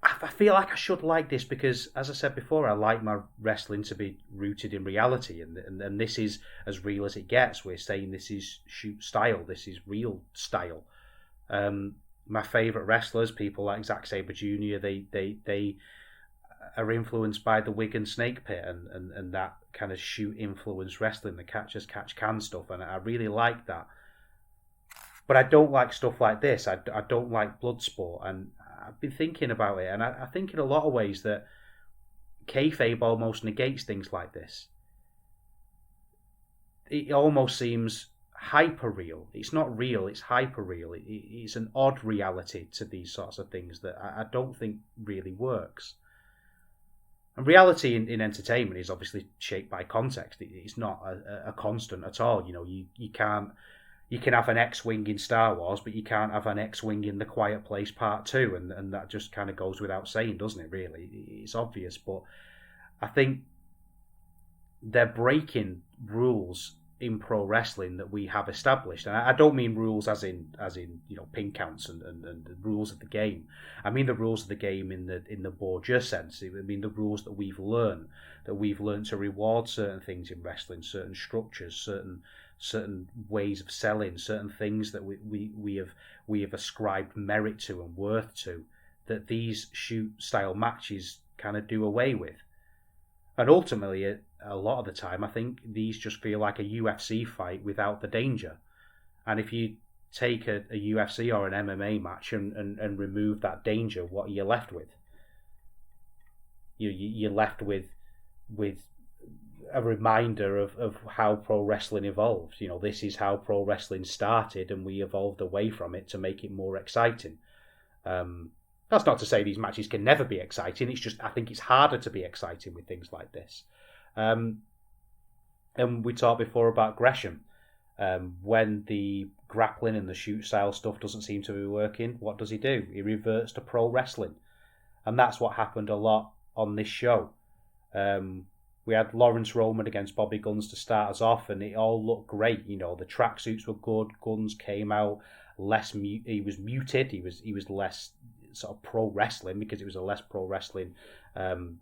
I feel like I should like this because, as I said before, I like my wrestling to be rooted in reality, and this is as real as it gets. We're saying this is shoot style. This is real style. My favourite wrestlers, people like Zack Sabre Jr., they are influenced by the Wigan Snake Pit and that kind of shoot influence wrestling, the catch as catch can stuff, and I really like that. But I don't like stuff like this. I don't like blood sport, and I've been thinking about it, and I think in a lot of ways that kayfabe almost negates things like this. It almost seems hyper real. It's not real, it's hyper real. It's an odd reality to these sorts of things that I don't think really works. And reality in entertainment is obviously shaped by context. It's not a constant at all. You can't. You can have an X-Wing in Star Wars, but you can't have an X-Wing in The Quiet Place Part 2, and that just kind of goes without saying, doesn't it, really? It's obvious, but I think they're breaking rules in pro wrestling that we have established. And I don't mean rules as in pin counts and the rules of the game. I mean the rules of the game in the Bourdieu sense. I mean the rules that we've learned to reward certain things in wrestling, certain structures, certain ways of selling, certain things that we have ascribed merit to and worth to, that these shoot style matches kind of do away with. And ultimately, a lot of the time, I think these just feel like a UFC fight without the danger. And if you take a UFC or an MMA match and remove that danger, what are you left with? You're left with a reminder of how pro wrestling evolved. This is how pro wrestling started, and we evolved away from it to make it more exciting. That's not to say these matches can never be exciting. It's just I think it's harder to be exciting with things like this. And we talked before about Gresham. When the grappling and the shoot style stuff doesn't seem to be working, what does he do? He reverts to pro wrestling. And that's what happened a lot on this show. We had Lawrence Roman against Bobby Guns to start us off, and it all looked great. You know, the tracksuits were good. Guns came out less. He was muted. He was less sort of pro wrestling because it was a less pro wrestling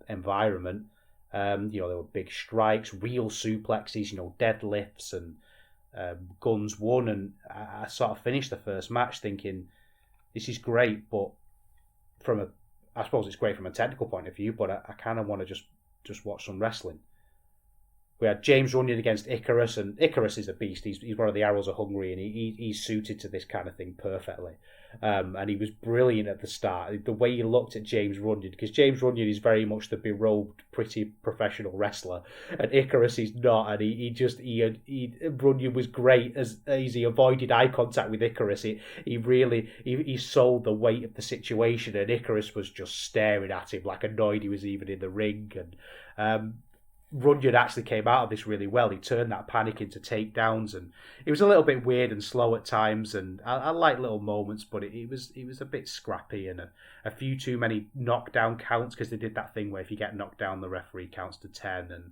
environment. You know, there were big strikes, real suplexes, you know, deadlifts, and Guns won. And I sort of finished the first match thinking, this is great, but I suppose it's great from a technical point of view, but I kind of want to just watch some wrestling. We had James Runyon against Icarus, and Icarus is a beast. He's one of the arrows of Hungary, and he's suited to this kind of thing perfectly. And he was brilliant at the start. The way he looked at James Runyon, because James Runyon is very much the berobed, pretty professional wrestler, and Icarus is not. And Runyon was great as he avoided eye contact with Icarus. He sold the weight of the situation, and Icarus was just staring at him like annoyed he was even in the ring. And Runyon actually came out of this really well. He turned that panic into takedowns, and it was a little bit weird and slow at times. And I like little moments, but it was a bit scrappy and a few too many knockdown counts, because they did that thing where if you get knocked down, the referee counts to 10,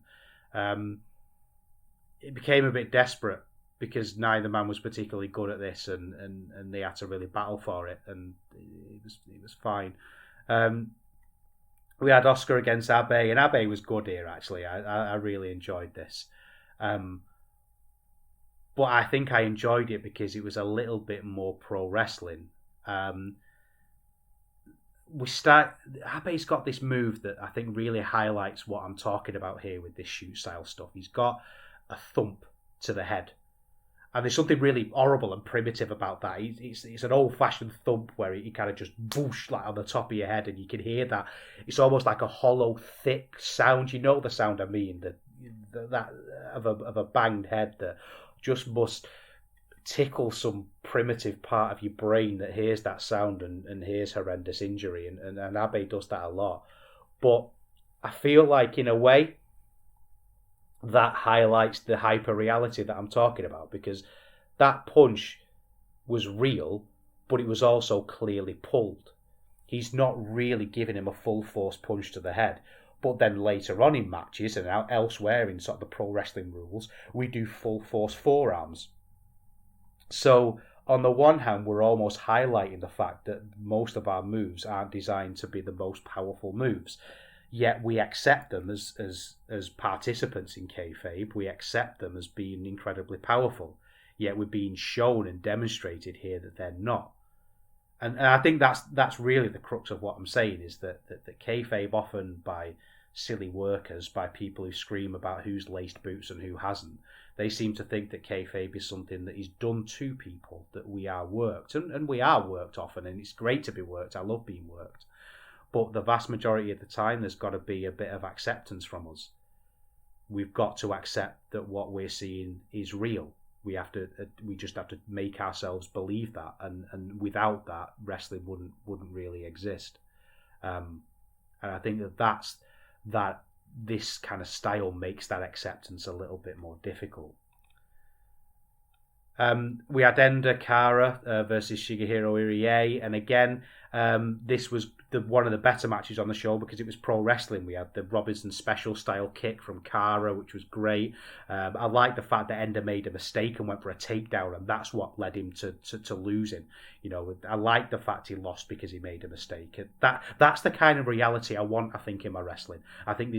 and it became a bit desperate because neither man was particularly good at this, and they had to really battle for it, and it was fine. We had Oscar against Abe, and Abe was good here, actually. I really enjoyed this. But I think I enjoyed it because it was a little bit more pro wrestling. Abe's got this move that I think really highlights what I'm talking about here with this shoot style stuff. He's got a thump to the head. And there's something really horrible and primitive about that. It's an old-fashioned thump where he kind of just boosh like on the top of your head, and you can hear that. It's almost like a hollow, thick sound. You know the sound I mean, that of a banged head that just must tickle some primitive part of your brain that hears that sound and hears horrendous injury. And Abe does that a lot. But I feel like, in a way, that highlights the hyper reality that I'm talking about, because that punch was real, but it was also clearly pulled. He's not really giving him a full force punch to the head. But then later on in matches and elsewhere in sort of the pro wrestling rules, we do full force forearms. So on the one hand, we're almost highlighting the fact that most of our moves aren't designed to be the most powerful moves. Yet we accept them as participants in kayfabe. We accept them as being incredibly powerful. Yet we're being shown and demonstrated here that they're not. And I think that's really the crux of what I'm saying, is that kayfabe, often by silly workers, by people who scream about who's laced boots and who hasn't, they seem to think that kayfabe is something that is done to people, that we are worked. And we are worked often, and it's great to be worked. I love being worked. But the vast majority of the time, there's got to be a bit of acceptance from us. We've got to accept that what we're seeing is real. We just have to make ourselves believe that, and without that, wrestling wouldn't really exist. And I think that this kind of style makes that acceptance a little bit more difficult. We had Enda Kara versus Shigehiro Irie, and again, this was one of the better matches on the show because it was pro wrestling. We had the Robinson special style kick from Kara, which was great. I like the fact that Enda made a mistake and went for a takedown, and that's what led him to losing. You know, I like the fact he lost because he made a mistake. That's the kind of reality I want, I think, in my wrestling. I think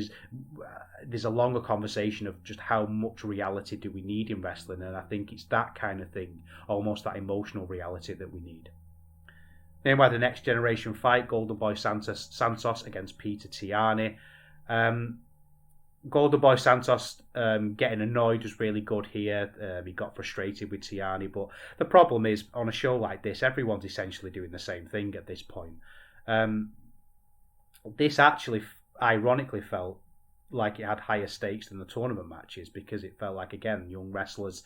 there's a longer conversation of just how much reality do we need in wrestling, and I think it's that kind of thing, almost that emotional reality that we need. Then we had the next generation fight, Golden Boy Santos against Peter Tiani. Golden Boy Santos getting annoyed was really good here. He got frustrated with Tiani, but the problem is, on a show like this, everyone's essentially doing the same thing at this point. This actually, ironically, felt like it had higher stakes than the tournament matches, because it felt like, again, young wrestlers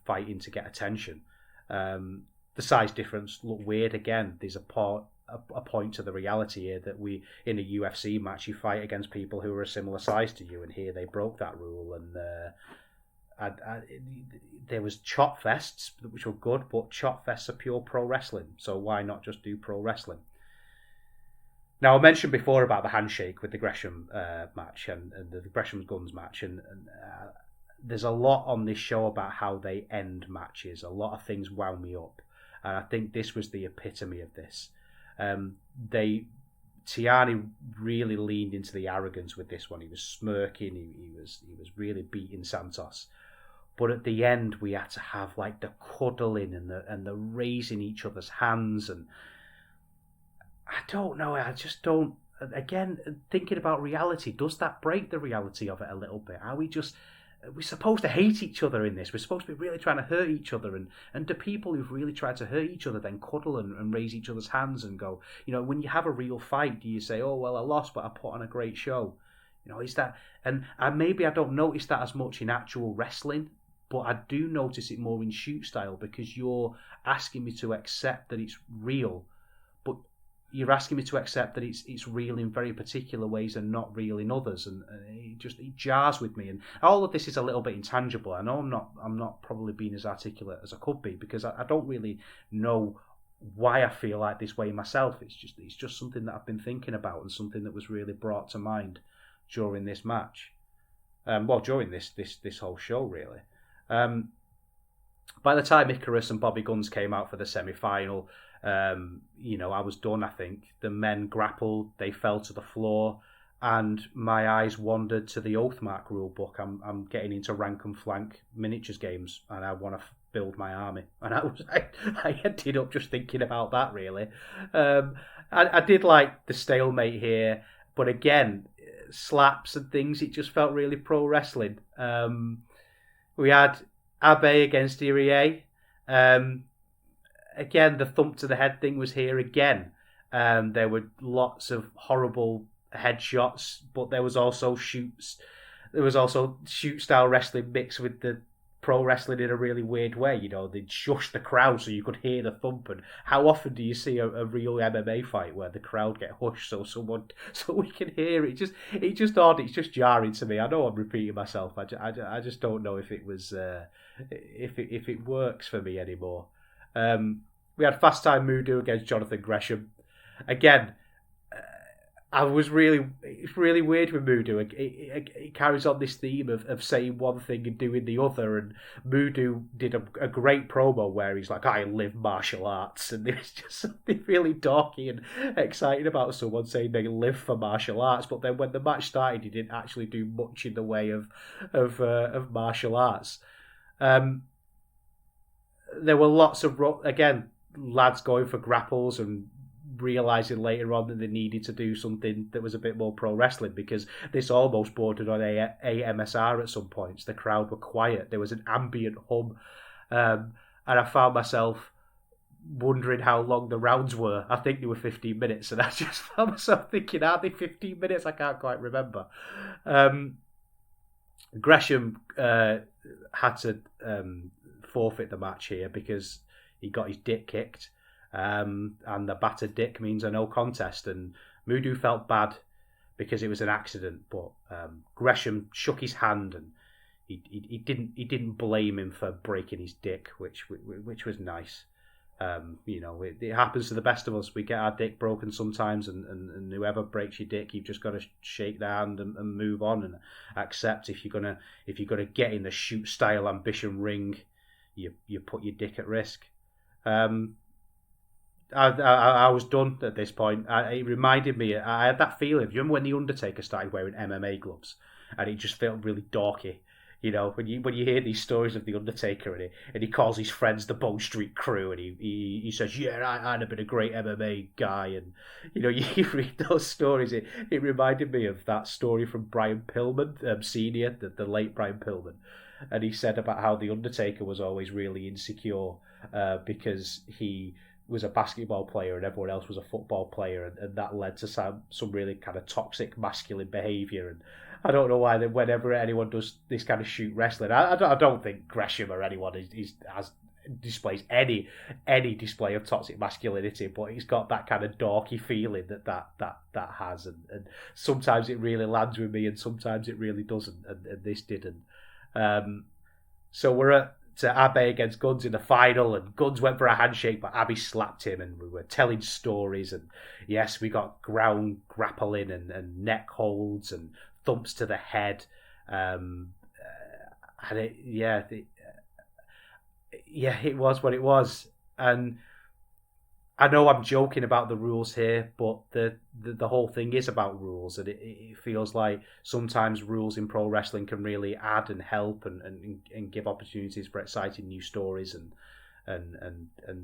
fighting to get attention. The size difference looked weird again. There's a point to the reality here that in a UFC match, you fight against people who are a similar size to you, and here they broke that rule, there was chop fests, which were good, but chop fests are pure pro wrestling, so why not just do pro wrestling? Now, I mentioned before about the handshake with the Gresham match and the Gresham's Guns match, and there's a lot on this show about how they end matches. A lot of things wound me up, and I think this was the epitome of this. Tiani really leaned into the arrogance with this one. He was smirking. He was really beating Santos. But at the end, we had to have like the cuddling and the raising each other's hands, and I don't know. I just don't. Again, thinking about reality, does that break the reality of it a little bit? Are we just? We're supposed to hate each other in this. We're supposed to be really trying to hurt each other, and do people who've really tried to hurt each other then cuddle and raise each other's hands and go, when you have a real fight, do you say, oh well, I lost, but I put on a great show? Is that? And maybe I don't notice that as much in actual wrestling, but I do notice it more in shoot style, because you're asking me to accept that it's real, but you're asking me to accept that it's real in very particular ways and not real in others, and it jars with me. And all of this is a little bit intangible. I know I'm not probably being as articulate as I could be, because I don't really know why I feel like this way myself. It's just something that I've been thinking about, and something that was really brought to mind during this match. During this whole show, really. By the time Icarus and Bobby Guns came out for the semi-final, I was done. I think the men grappled, they fell to the floor, and my eyes wandered to the Oathmark rulebook. I'm getting into rank and flank miniatures games, and I want to build my army. And I ended up just thinking about that, really. I did like the stalemate here, but again, slaps and things, it just felt really pro wrestling. We had Abe against Irie. Again, the thump to the head thing was here again. There were lots of horrible headshots, but there was also shoots. There was also shoot style wrestling mixed with the pro wrestling in a really weird way. They'd shush the crowd so you could hear the thump. And how often do you see a real MMA fight where the crowd get hushed so we can hear it? It's just odd. It's just jarring to me. I know I'm repeating myself. I just don't know if it was if it works for me anymore. We had Fast Time Mudu against Jonathan Gresham. Again, it's really weird with Mudu. It carries on this theme of saying one thing and doing the other. And Mudu did a great promo where he's like, I live martial arts. And there's just something really dorky and exciting about someone saying they live for martial arts. But then when the match started, he didn't actually do much in the way of martial arts. There were lots of, again, lads going for grapples and realising later on that they needed to do something that was a bit more pro wrestling, because this almost bordered on AMSR at some points. The crowd were quiet. There was an ambient hum. And I found myself wondering how long the rounds were. I think they were 15 minutes, and I just found myself thinking, are they 15 minutes? I can't quite remember. Gresham had to forfeit the match here because he got his dick kicked, and the battered dick means a no contest, and Mudu felt bad because it was an accident, but Gresham shook his hand, and he didn't blame him for breaking his dick, which was nice. It happens to the best of us. We get our dick broken sometimes, and whoever breaks your dick, you've just got to shake their hand and move on and accept. If you're gonna get in the shoot style ambition ring, you put your dick at risk. I was done at this point. It reminded me. I had that feeling. You remember when the Undertaker started wearing MMA gloves, and it just felt really dorky. When you hear these stories of the Undertaker and he calls his friends the Bow Street Crew, and he says, yeah, I'd have been a great MMA guy, and you read those stories. It reminded me of that story from Brian Pillman, Senior, the late Brian Pillman, and he said about how the Undertaker was always really insecure because he was a basketball player and everyone else was a football player, and that led to some really kind of toxic masculine behaviour. And I don't know why that whenever anyone does this kind of shoot wrestling, I don't think Gresham or anyone displays any display of toxic masculinity, but he's got that kind of dorky feeling that has, and sometimes it really lands with me, and sometimes it really doesn't, and this didn't. So we're at Abe against Guns in the final, and Guns went for a handshake, but Abe slapped him, and we were telling stories. And yes, we got ground grappling and neck holds and thumps to the head. And it was what it was. And I know I'm joking about the rules here, but the whole thing is about rules, and it feels like sometimes rules in pro wrestling can really add and help and give opportunities for exciting new stories, and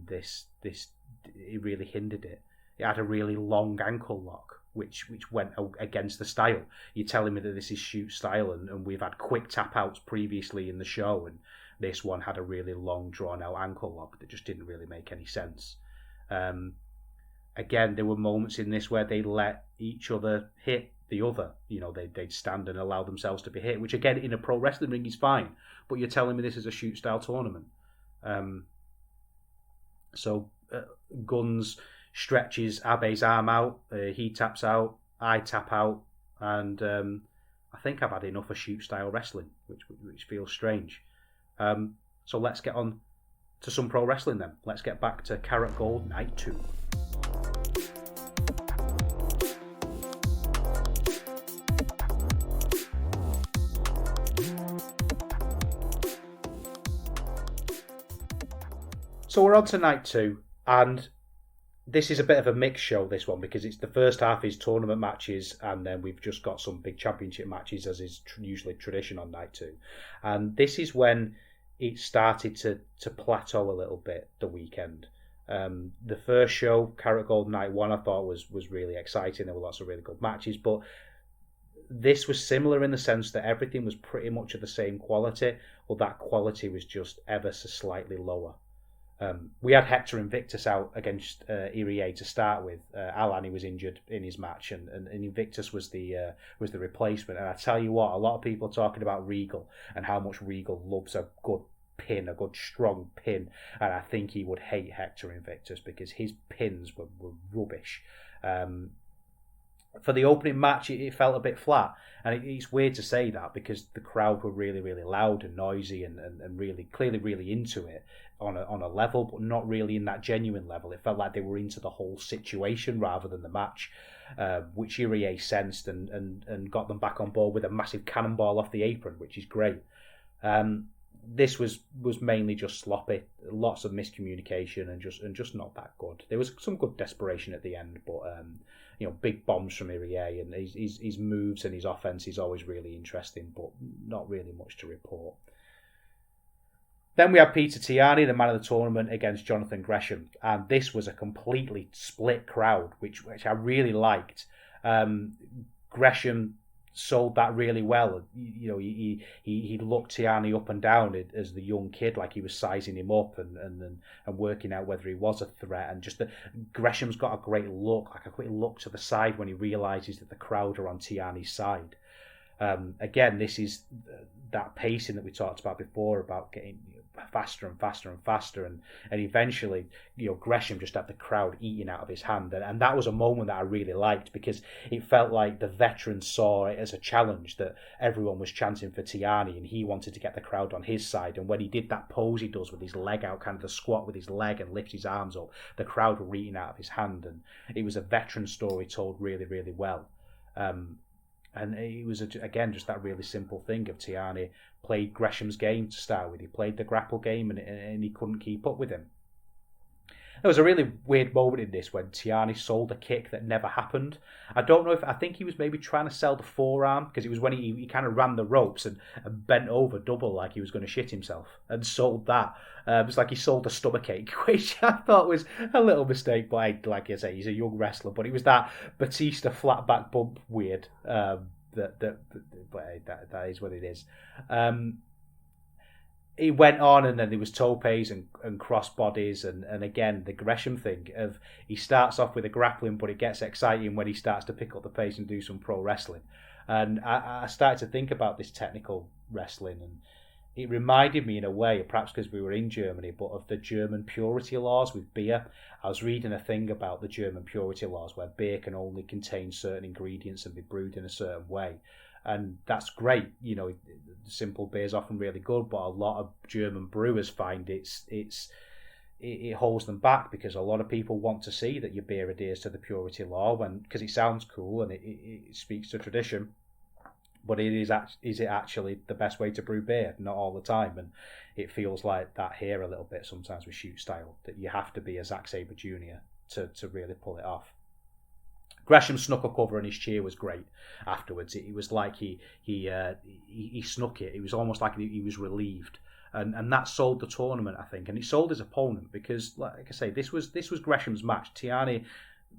this it really hindered it. It had a really long ankle lock, which went against the style. You're telling me that this is shoot style, and we've had quick tap outs previously in the show, and this one had a really long drawn out ankle lock that just didn't really make any sense. Again, there were moments in this where they let each other hit the other. They'd stand and allow themselves to be hit, which again in a pro wrestling ring is fine. But you're telling me this is a shoot style tournament. So Guns stretches Abe's arm out. He taps out. I tap out, and I think I've had enough of shoot style wrestling, which feels strange. So let's get on to some pro wrestling then. Let's get back to Carat Gold Night 2. So we're on to Night 2, and this is a bit of a mixed show, this one, because it's the first half is tournament matches, and then we've just got some big championship matches, as is usually tradition on Night 2. And this is when it started to plateau a little bit the weekend. The first show, Carat Gold Night 1, I thought was really exciting. There were lots of really good matches, but this was similar in the sense that everything was pretty much of the same quality, but that quality was just ever so slightly lower. We had Hector Invictus out against Irie to start with. Alani was injured in his match, and Invictus was the replacement. And I tell you what, a lot of people are talking about Regal and how much Regal loves a good pin, a good strong pin. And I think he would hate Hector Invictus because his pins were rubbish. For the opening match, it felt a bit flat, and it's weird to say that because the crowd were really, really loud and noisy and really clearly really into it on a level, but not really in that genuine level. It felt like they were into the whole situation rather than the match, which Irie sensed and got them back on board with a massive cannonball off the apron, which is great. This was mainly just sloppy, lots of miscommunication and just not that good. There was some good desperation at the end, but big bombs from Irie, and his moves and his offense is always really interesting, but not really much to report. Then we had Peter Tiani, the man of the tournament, against Jonathan Gresham, and this was a completely split crowd, which I really liked. Gresham sold that really well. He looked Tiani up and down as the young kid, like he was sizing him up and working out whether he was a threat. And just Gresham's got a great look, like a quick look to the side when he realizes that the crowd are on Tiani's side. Again, this is that pacing that we talked about before, about getting faster and faster and faster, and eventually, Gresham just had the crowd eating out of his hand, and that was a moment that I really liked because it felt like the veterans saw it as a challenge, that everyone was chanting for Tiani, and he wanted to get the crowd on his side. And when he did that pose he does with his leg out, kind of the squat with his leg and lifts his arms up, the crowd were eating out of his hand, and it was a veteran story told really, really well. And it was, again, just that really simple thing of Tiani played Gresham's game to start with. He played the grapple game and he couldn't keep up with him. There was a really weird moment in this when Tiani sold a kick that never happened. I think he was maybe trying to sell the forearm, because it was when he kind of ran the ropes and bent over double like he was going to shit himself and sold that. It was like he sold a stomachache, which I thought was a little mistake, but like I say, he's a young wrestler. But it was that Batista flat back bump weird. That is what it is. He went on, and then there was topes and cross bodies, and again the Gresham thing of he starts off with a grappling, but it gets exciting when he starts to pick up the pace and do some pro wrestling. And I started to think about this technical wrestling, and it reminded me in a way, perhaps because we were in Germany, but of the German purity laws with beer. I was reading a thing about the German purity laws where beer can only contain certain ingredients and be brewed in a certain way. and that's great. Simple beer is often really good, but a lot of German brewers find it holds them back, because a lot of people want to see that your beer adheres to the purity law, because it sounds cool and it speaks to tradition. But is it actually the best way to brew beer? Not all the time, and it feels like that here a little bit sometimes with shoot style, that you have to be a Zack Sabre Jr. to really pull it off. Gresham's snuck a cover and his cheer was great afterwards. It was like he snuck it. It was almost like he was relieved. And that sold the tournament, I think, and it sold his opponent, because, like I say, this was Gresham's match. Tierney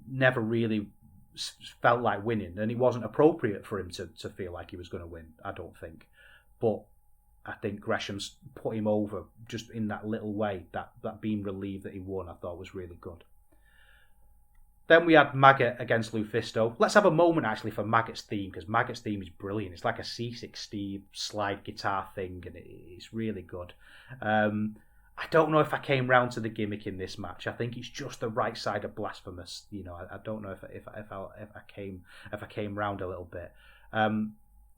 never really felt like winning, and it wasn't appropriate for him to feel like he was going to win, I don't think. But I think Gresham's put him over just in that little way. That being relieved that he won, I thought was really good. Then we had Maggot against Lufisto. Let's have a moment actually for Maggot's theme, because Maggot's theme is brilliant. It's like a C60 slide guitar thing, and it's really good. I don't know if I came round to the gimmick in this match. I think it's just the right side of blasphemous. I don't know if I came round a little bit.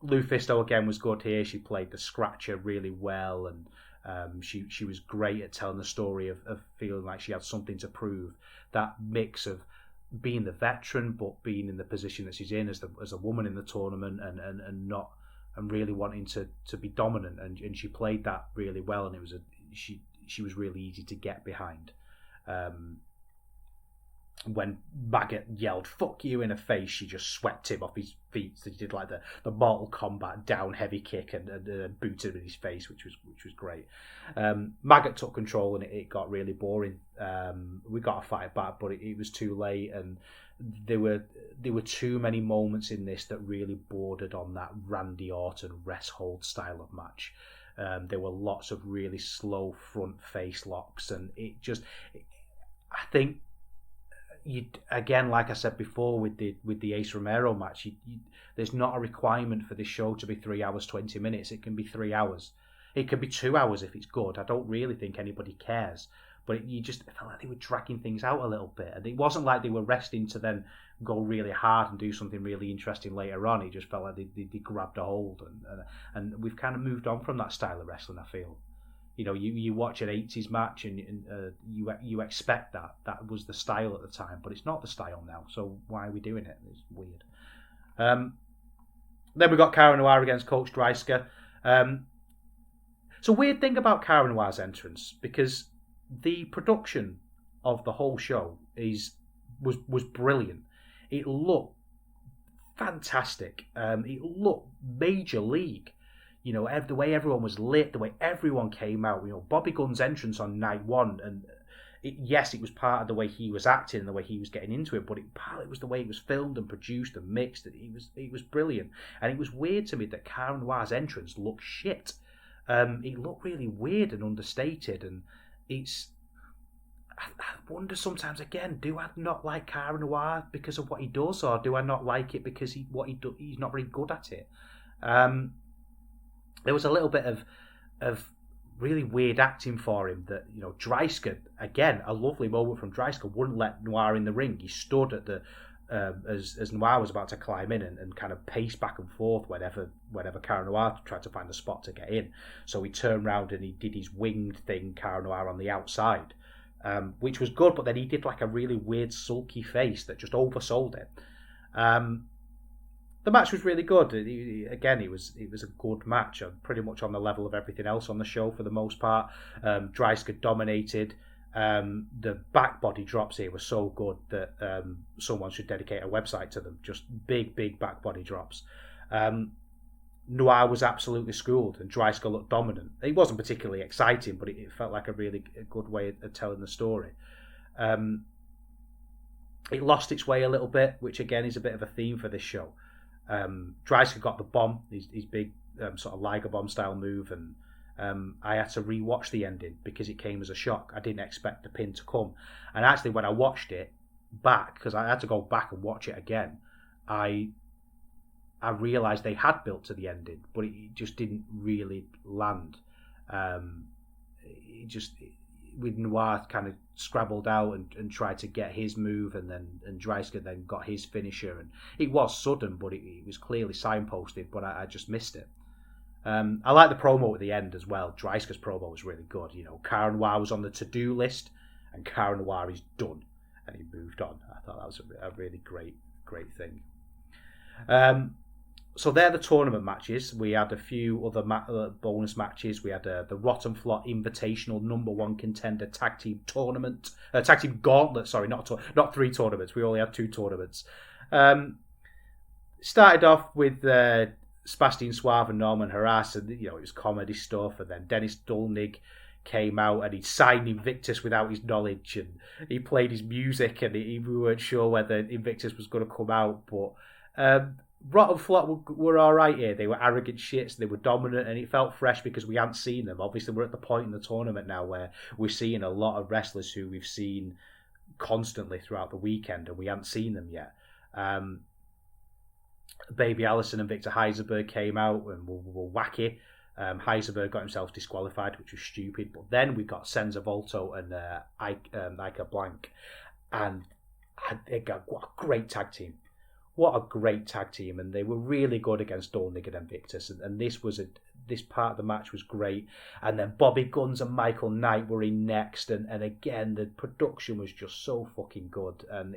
Lufisto again was good here. She played the scratcher really well, and she was great at telling the story of feeling like she had something to prove. That mix of being the veteran, but being in the position that she's in as a woman in the tournament, and really wanting to be dominant, and she played that really well, and she was really easy to get behind. When Maggot yelled "fuck you" in her face, she just swept him off his feet. So she did like the Mortal Kombat down heavy kick and booted him in his face, which was great. Maggot took control and it got really boring. We got a fight back, but it was too late, and there were too many moments in this that really bordered on that Randy Orton rest hold style of match. There were lots of really slow front face locks, and I think. Again, like I said before, with the Ace Romero match, there's not a requirement for this show to be 3 hours 20 minutes. It can be 3 hours. It can be 2 hours if it's good. I don't really think anybody cares. But it felt like they were dragging things out a little bit, and it wasn't like they were resting to then go really hard and do something really interesting later on. It just felt like they grabbed a hold, and we've kind of moved on from that style of wrestling, I feel. You watch an 80s match and you expect that was the style at the time, but it's not the style now, so why are we doing it? It's weird. Then we got Cara Noir against Coach Dreisker. It's a weird thing about Cara Noir's entrance, because the production of the whole show was brilliant. It looked fantastic. It looked major league. The way everyone was lit, the way everyone came out. Bobby Gunn's entrance on night one, and it was part of the way he was acting and the way he was getting into it, but it was the way it was filmed and produced and mixed. It was brilliant, and it was weird to me that Cara Noir's entrance looked shit. It looked really weird and understated, and I wonder sometimes again, do I not like Cara Noir because of what he does, or do I not like it because he's not very good at it? There was a little bit of really weird acting for him that, Dreisker, again, a lovely moment from Dreisker, wouldn't let Noir in the ring. He stood at as Noir was about to climb in and kind of pace back and forth whenever Cara Noir tried to find a spot to get in. So he turned around and he did his winged thing, Cara Noir on the outside, which was good, but then he did like a really weird sulky face that just oversold it. The match was really good. It was a good match, pretty much on the level of everything else on the show for the most part. Dreisker dominated. The back body drops here were so good that someone should dedicate a website to them. Just big back body drops. Noir was absolutely schooled, and Dreisker looked dominant. It wasn't particularly exciting, but it felt like a really good way of telling the story. It lost its way a little bit, which again is a bit of a theme for this show. Dreisker got the bomb, his big sort of Liger bomb style move, and I had to re-watch the ending because it came as a shock. I didn't expect the pin to come, and actually when I watched it back, because I had to go back and watch it again, I realised they had built to the ending, but it just didn't really land. with Noir kind of scrabbled out and tried to get his move, and Dreisker then got his finisher, and it was sudden, but it was clearly signposted, but I just missed it. I like the promo at the end as well. Dreisker's promo was really good. Carat Noir was on the to-do list, and Carat Noir is done, and he moved on. I thought that was a really great thing. So they're the tournament matches. We had a few other bonus matches. We had the Rotten Flot Invitational #1 Contender Tag Team Tournament, Tag Team Gauntlet. Sorry, not 3 tournaments. We only had 2 tournaments. Started off with Sebastian Suave and Norman Harras, and it was comedy stuff. And then Dennis Dulnig came out and he signed Invictus without his knowledge, and he played his music, and we weren't sure whether Invictus was going to come out, but Rotten Flot were all right here. They were arrogant shits, they were dominant, and it felt fresh because we hadn't seen them. Obviously, we're at the point in the tournament now where we're seeing a lot of wrestlers who we've seen constantly throughout the weekend, and we hadn't seen them yet. Baby Allison and Victor Heisenberg came out and were wacky. Heisenberg got himself disqualified, which was stupid. But then we got Senza Volto and Ika Blank, and they got what a great tag team. What a great tag team, and they were really good against Dolnick and Invictus, and this part of the match was great. And then Bobby Guns and Michael Knight were in next, and again the production was just so fucking good, and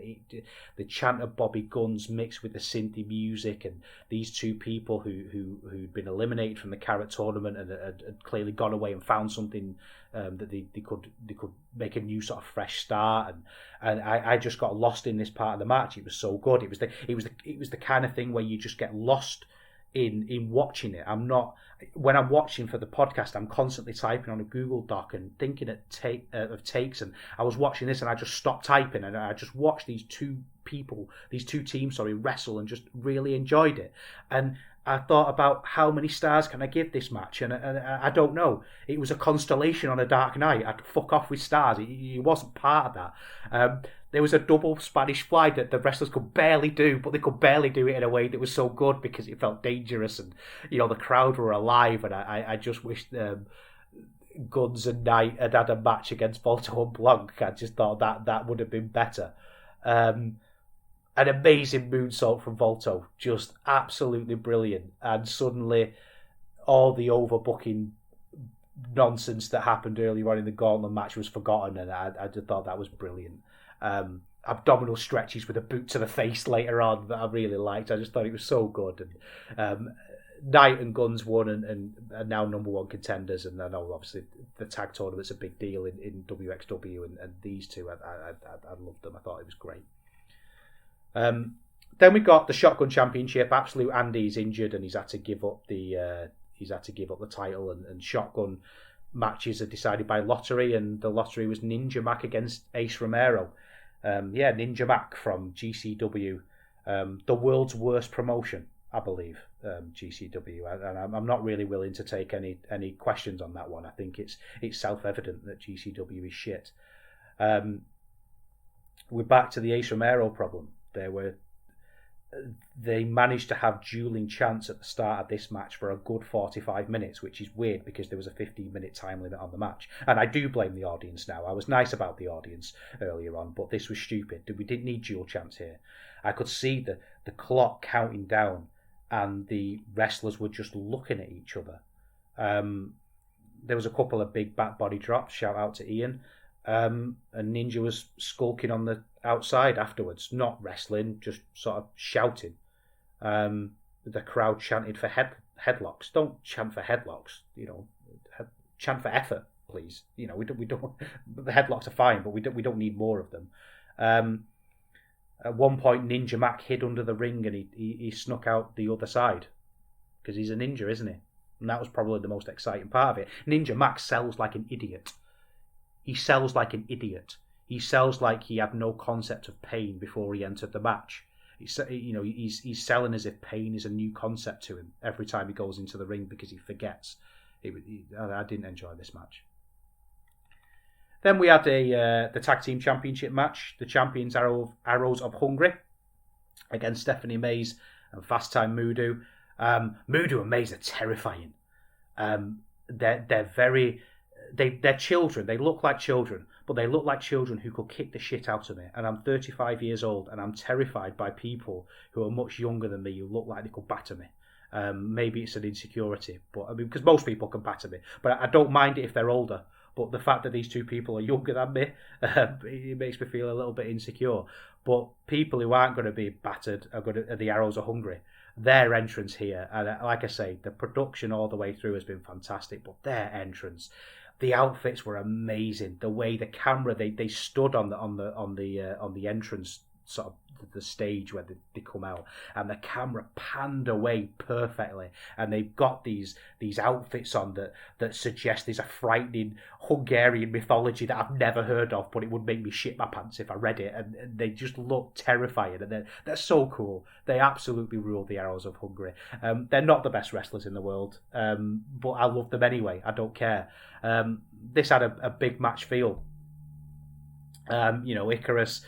the chant of Bobby Guns mixed with the synthy music, and these two people who'd been eliminated from the Carat tournament and had clearly gone away and found something that they could make a new sort of fresh start, and I just got lost in this part of the match. It was so good. It was the kind of thing where you just get lost in watching it. When I'm watching for the podcast, I'm constantly typing on a Google Doc and thinking of takes, and I was watching this and I just stopped typing and I just watched these two teams wrestle, and just really enjoyed it. And I thought about how many stars can I give this match, and I don't know. It was a constellation on a dark night. I'd fuck off with stars. It wasn't part of that. There was a double Spanish fly that the wrestlers could barely do, but they could barely do it in a way that was so good because it felt dangerous, and the crowd were alive. And I just wished Guns and Knight had a match against Volto and Blanc. I just thought that would have been better. An amazing moonsault from Volto, just absolutely brilliant. And suddenly, all the overbooking nonsense that happened earlier on in the Gauntlet match was forgotten, and I just thought that was brilliant. Abdominal stretches with a boot to the face later on that I really liked. I just thought it was so good. And Knight and Guns won and are now #1 contenders. And I know obviously the tag tournament's a big deal in wXw, and these two, I loved them. I thought it was great. Then we got the Shotgun Championship. Absolute Andy's injured and he's had to give up the title, and Shotgun matches are decided by lottery, and the lottery was Ninja Mac against Ace Romero. Ninja Mac from GCW, the world's worst promotion, I believe. GCW, and I'm not really willing to take any questions on that one. I think it's self-evident that GCW is shit. We're back to the Ace Romero problem. They managed to have dueling chants at the start of this match for a good 45 minutes, which is weird because there was a 15-minute time limit on the match. And I do blame the audience now. I was nice about the audience earlier on, but this was stupid. We didn't need dual chants here. I could see the clock counting down, and the wrestlers were just looking at each other. There was a couple of big back body drops. Shout out to Ian. And Ninja was skulking on the outside afterwards, not wrestling, just sort of shouting. The crowd chanted for headlocks. Don't chant for headlocks, chant for effort, please. We don't. The headlocks are fine, but we don't need more of them. At one point, Ninja Mac hid under the ring and he snuck out the other side because he's a ninja, isn't he? And that was probably the most exciting part of it. Ninja Mac sells like an idiot. He sells like an idiot. He sells like he had no concept of pain before he entered the match. He's selling as if pain is a new concept to him every time he goes into the ring because he forgets. I didn't enjoy this match. Then we had the Tag Team Championship match. The champions Arrows of Hungary against Stephanie Mays and Fast Time Mudu. Mudu and Mays are terrifying. They're very they're children. They look like children, but they look like children who could kick the shit out of me. And I'm 35 years old, and I'm terrified by people who are much younger than me who look like they could batter me. Maybe it's an insecurity, but I mean, because most people can batter me, but I don't mind it if they're older. But the fact that these two people are younger than me, it makes me feel a little bit insecure. But people who aren't going to be battered are the Arrows are hungry. Their entrance here, and like I say, the production all the way through has been fantastic. But their entrance, the outfits were amazing. The way the camera they stood on the entrance sort of the stage where they come out, and the camera panned away perfectly, and they've got these outfits on that suggest there's a frightening Hungarian mythology that I've never heard of, but it would make me shit my pants if I read it, and they just look terrifying, and they're so cool. They absolutely rule the Arrows of Hungary. They're not the best wrestlers in the world, but I love them anyway. I don't care. This had a big match feel. Icarus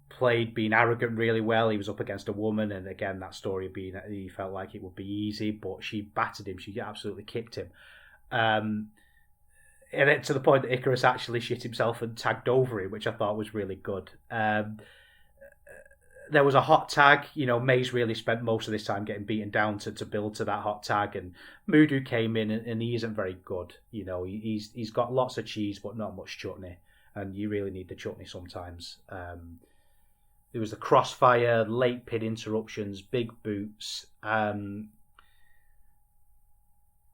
played being arrogant really well. He was up against a woman, and again, that story being that he felt like it would be easy, but she battered him. She absolutely kicked him. And it, to the point that Icarus actually shit himself and tagged over him, which I thought was really good. There was a hot tag. Mays really spent most of this time getting beaten down to build to that hot tag, and Mudu came in, and he isn't very good. He's got lots of cheese, but not much chutney, and you really need the chutney sometimes. There was the crossfire, late pin interruptions, big boots. I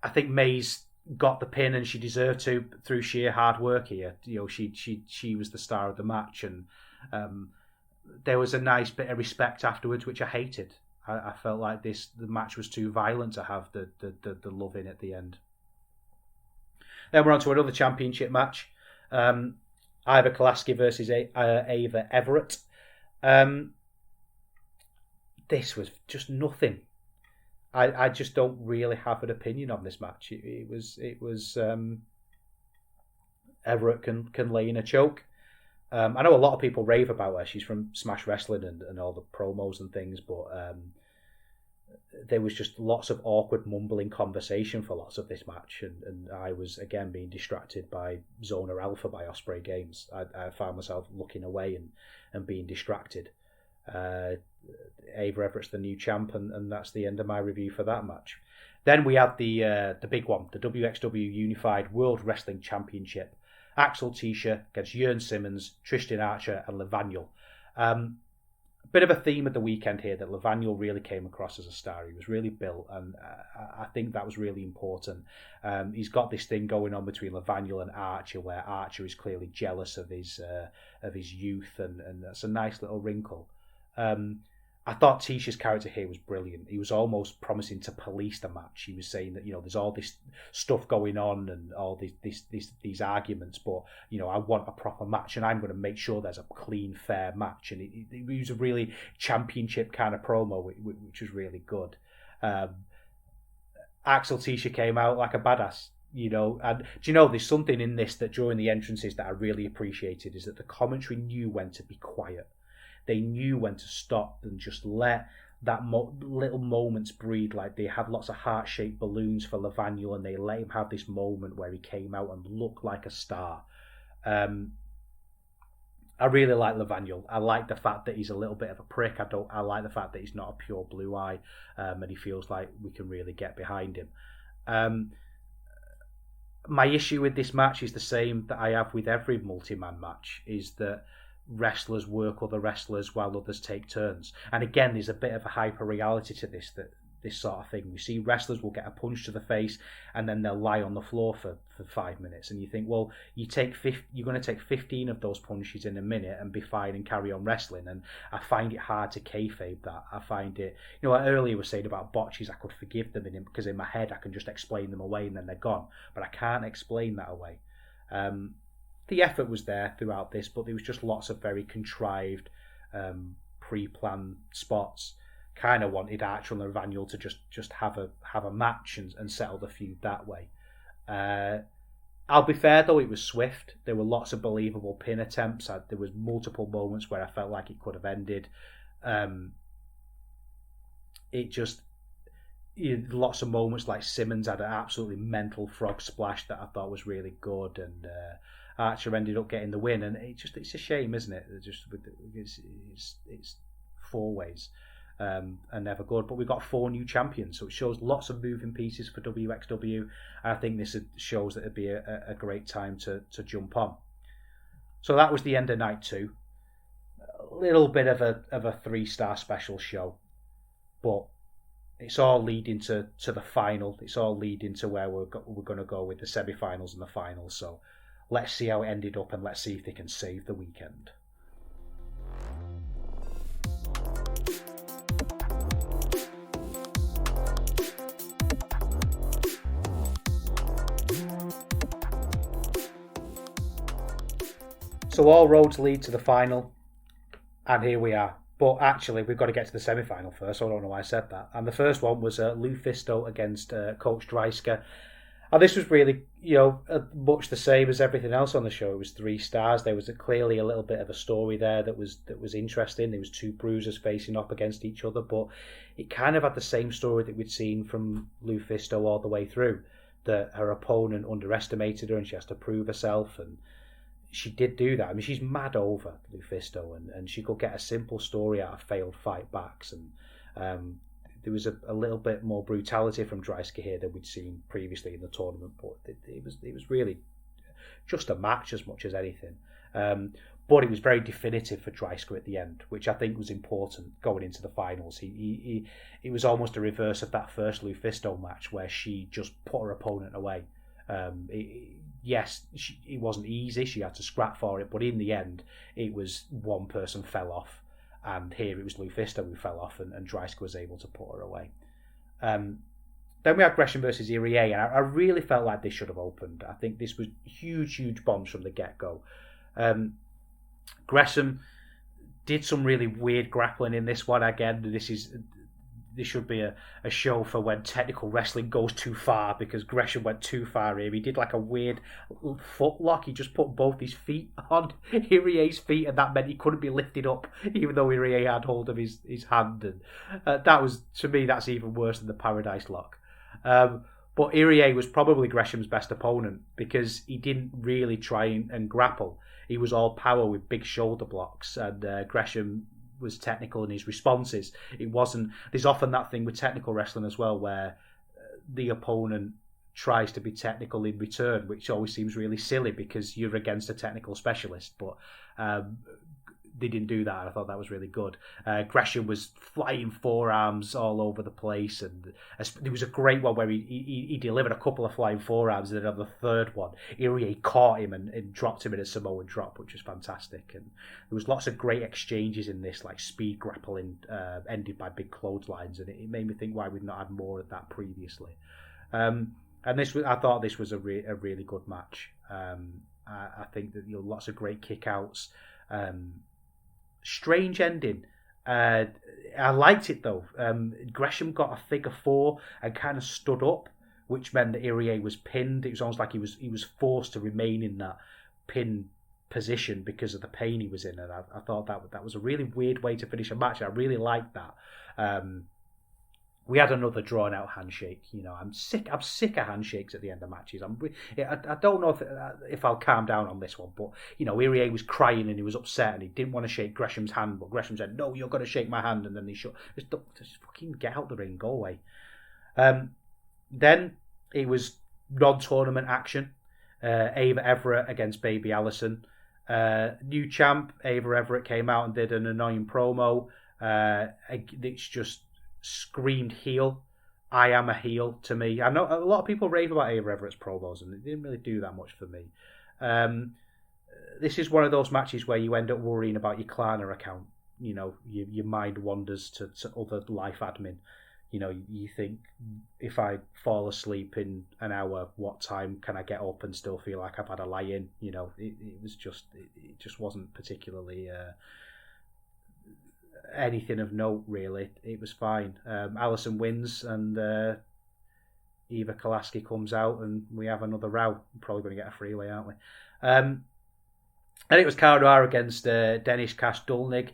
think Mays got the pin, and she deserved to through sheer hard work here. She was the star of the match, and there was a nice bit of respect afterwards, which I hated. I felt like the match was too violent to have the love in at the end. Then we're on to another championship match. Iva Kolaski versus Ava Everett. This was just nothing. I just don't really have an opinion on this match. It was Everett can lay in a choke. I know a lot of people rave about her. She's from Smash Wrestling and all the promos and things, but there was just lots of awkward mumbling conversation for lots of this match, and I was again being distracted by Zona Alpha by Osprey Games. I found myself looking away and being distracted. Ava Everett's the new champ, and that's the end of my review for that match. Then we had the big one, the wXw Unified World Wrestling Championship. Axel Tischer against Jörn Simmons, Tristan Archer, and Levaniel. Bit of a theme of the weekend here that Levaniel really came across as a star. He was really built, and I think that was really important. He's got this thing going on between Levaniel and Archer, where Archer is clearly jealous of his youth, and that's a nice little wrinkle. I thought Tisha's character here was brilliant. He was almost promising to police the match. He was saying that there's all this stuff going on and all these arguments, but I want a proper match, and I'm going to make sure there's a clean, fair match. And it was a really championship kind of promo, which was really good. Axel Tisha came out like a badass. And do there's something in this that during the entrances that I really appreciated, is that the commentary knew when to be quiet. They knew when to stop and just let that little moments breathe. Like, they had lots of heart-shaped balloons for Levaniel, and they let him have this moment where he came out and looked like a star. I really like Levaniel. I like the fact that he's a little bit of a prick. I like the fact that he's not a pure blue eye, and he feels like we can really get behind him. My issue with this match is the same that I have with every multi-man match, is that wrestlers work other wrestlers while others take turns. And again, there's a bit of a hyper reality to this sort of thing. We see wrestlers will get a punch to the face, and then they'll lie on the floor for 5 minutes, and you think, well, you're going to take 15 of those punches in a minute and be fine and carry on wrestling. And I find it hard to kayfabe that. I find it, like earlier was saying about botches, I could forgive them because in my head I can just explain them away and then they're gone, but I can't explain that away. The effort was there throughout this, but there was just lots of very contrived, pre-planned spots. Kind of wanted Archer and Levaniel to just have a match and settle the feud that way. I'll be fair though, it was swift. There were lots of believable pin attempts. There was multiple moments where I felt like it could have ended. lots of moments like Simmons had an absolutely mental frog splash that I thought was really good, and Archer ended up getting the win. And it's a shame, isn't it? It's four ways. And never good, but we've got 4 new champions, so it shows lots of moving pieces for wXw, and I think this shows that it'd be a great time to jump on. So that was the end of night 2. A little bit of a 3-star special show, but it's all leading to the final. It's all leading to where we're going to go with the semi-finals and the finals. So let's see how it ended up, and let's see if they can save the weekend. So all roads lead to the final, and here we are. But actually, we've got to get to the semi-final first, so I don't know why I said that. And the first one was Lufisto against Coach Dreisker. And this was really, much the same as everything else on the show. It was 3 stars. There was clearly a little bit of a story there that was interesting. There was 2 bruisers facing up against each other, but it kind of had the same story that we'd seen from Lufisto all the way through. That her opponent underestimated her and she has to prove herself, and she did do that. I mean, she's mad over Lufisto, and she could get a simple story out of failed fight backs, and there was a little bit more brutality from Dreisker here than we'd seen previously in the tournament, but it was really just a match as much as anything. But it was very definitive for Dreisker at the end, which I think was important going into the finals. It was almost a reverse of that first Lufisto match where she just put her opponent away. Yes, it wasn't easy. She had to scrap for it, but in the end, it was one person fell off, and here it was Lufisto who fell off, and Dreisker was able to put her away. Then we had Gresham versus Irie, and I really felt like this should have opened. I think this was huge bombs from the get-go. Gresham did some really weird grappling in this one. Again, this should be a show for when technical wrestling goes too far, because Gresham went too far here. He did like a weird foot lock. He just put both his feet on Irie's feet, and that meant he couldn't be lifted up, even though Irie had hold of his hand. And that was, to me, that's even worse than the Paradise Lock. But Irie was probably Gresham's best opponent because he didn't really try and grapple. He was all power with big shoulder blocks, and Gresham was technical in his responses. It wasn't. There's often that thing with technical wrestling as well, where the opponent tries to be technical in return, which always seems really silly because you're against a technical specialist. But they didn't do that. I thought that was really good. Gresham was flying forearms all over the place, and there was a great one where he delivered a couple of flying forearms, and then on the third one, Irie caught him and dropped him in a Samoan drop, which was fantastic. And there was lots of great exchanges in this, like speed grappling ended by big clotheslines, and it made me think why we've not had more of that previously. And I thought this was a really good match. I think that lots of great kickouts. Strange ending. I liked it though. Gresham got a figure 4 and kind of stood up, which meant that Irie was pinned. It was almost like he was forced to remain in that pin position because of the pain he was in, and I thought that was a really weird way to finish a match. I really liked that. We had another drawn-out handshake. I'm sick of handshakes at the end of matches. I don't know if I'll calm down on this one, but Irie was crying and he was upset and he didn't want to shake Gresham's hand, but Gresham said, "No, you're going to shake my hand," and then they shut. Just fucking get out the ring, go away. Then it was non-tournament action. Ava Everett against Baby Allison. New champ Ava Everett came out and did an annoying promo. It's just screamed heel. I am a heel to me. I know a lot of people rave about Ava Everett's promos, and it didn't really do that much for me. This is one of those matches where you end up worrying about your Klarna account. Your mind wanders to other life admin. You think, if I fall asleep in an hour, what time can I get up and still feel like I've had a lie-in? It just wasn't particularly anything of note, really. It was fine. Allison wins, and Eva Kolaski comes out, and we have another row. We're probably going to get a freeway, aren't we? And it was Kardar against Danish Cash Dulnig.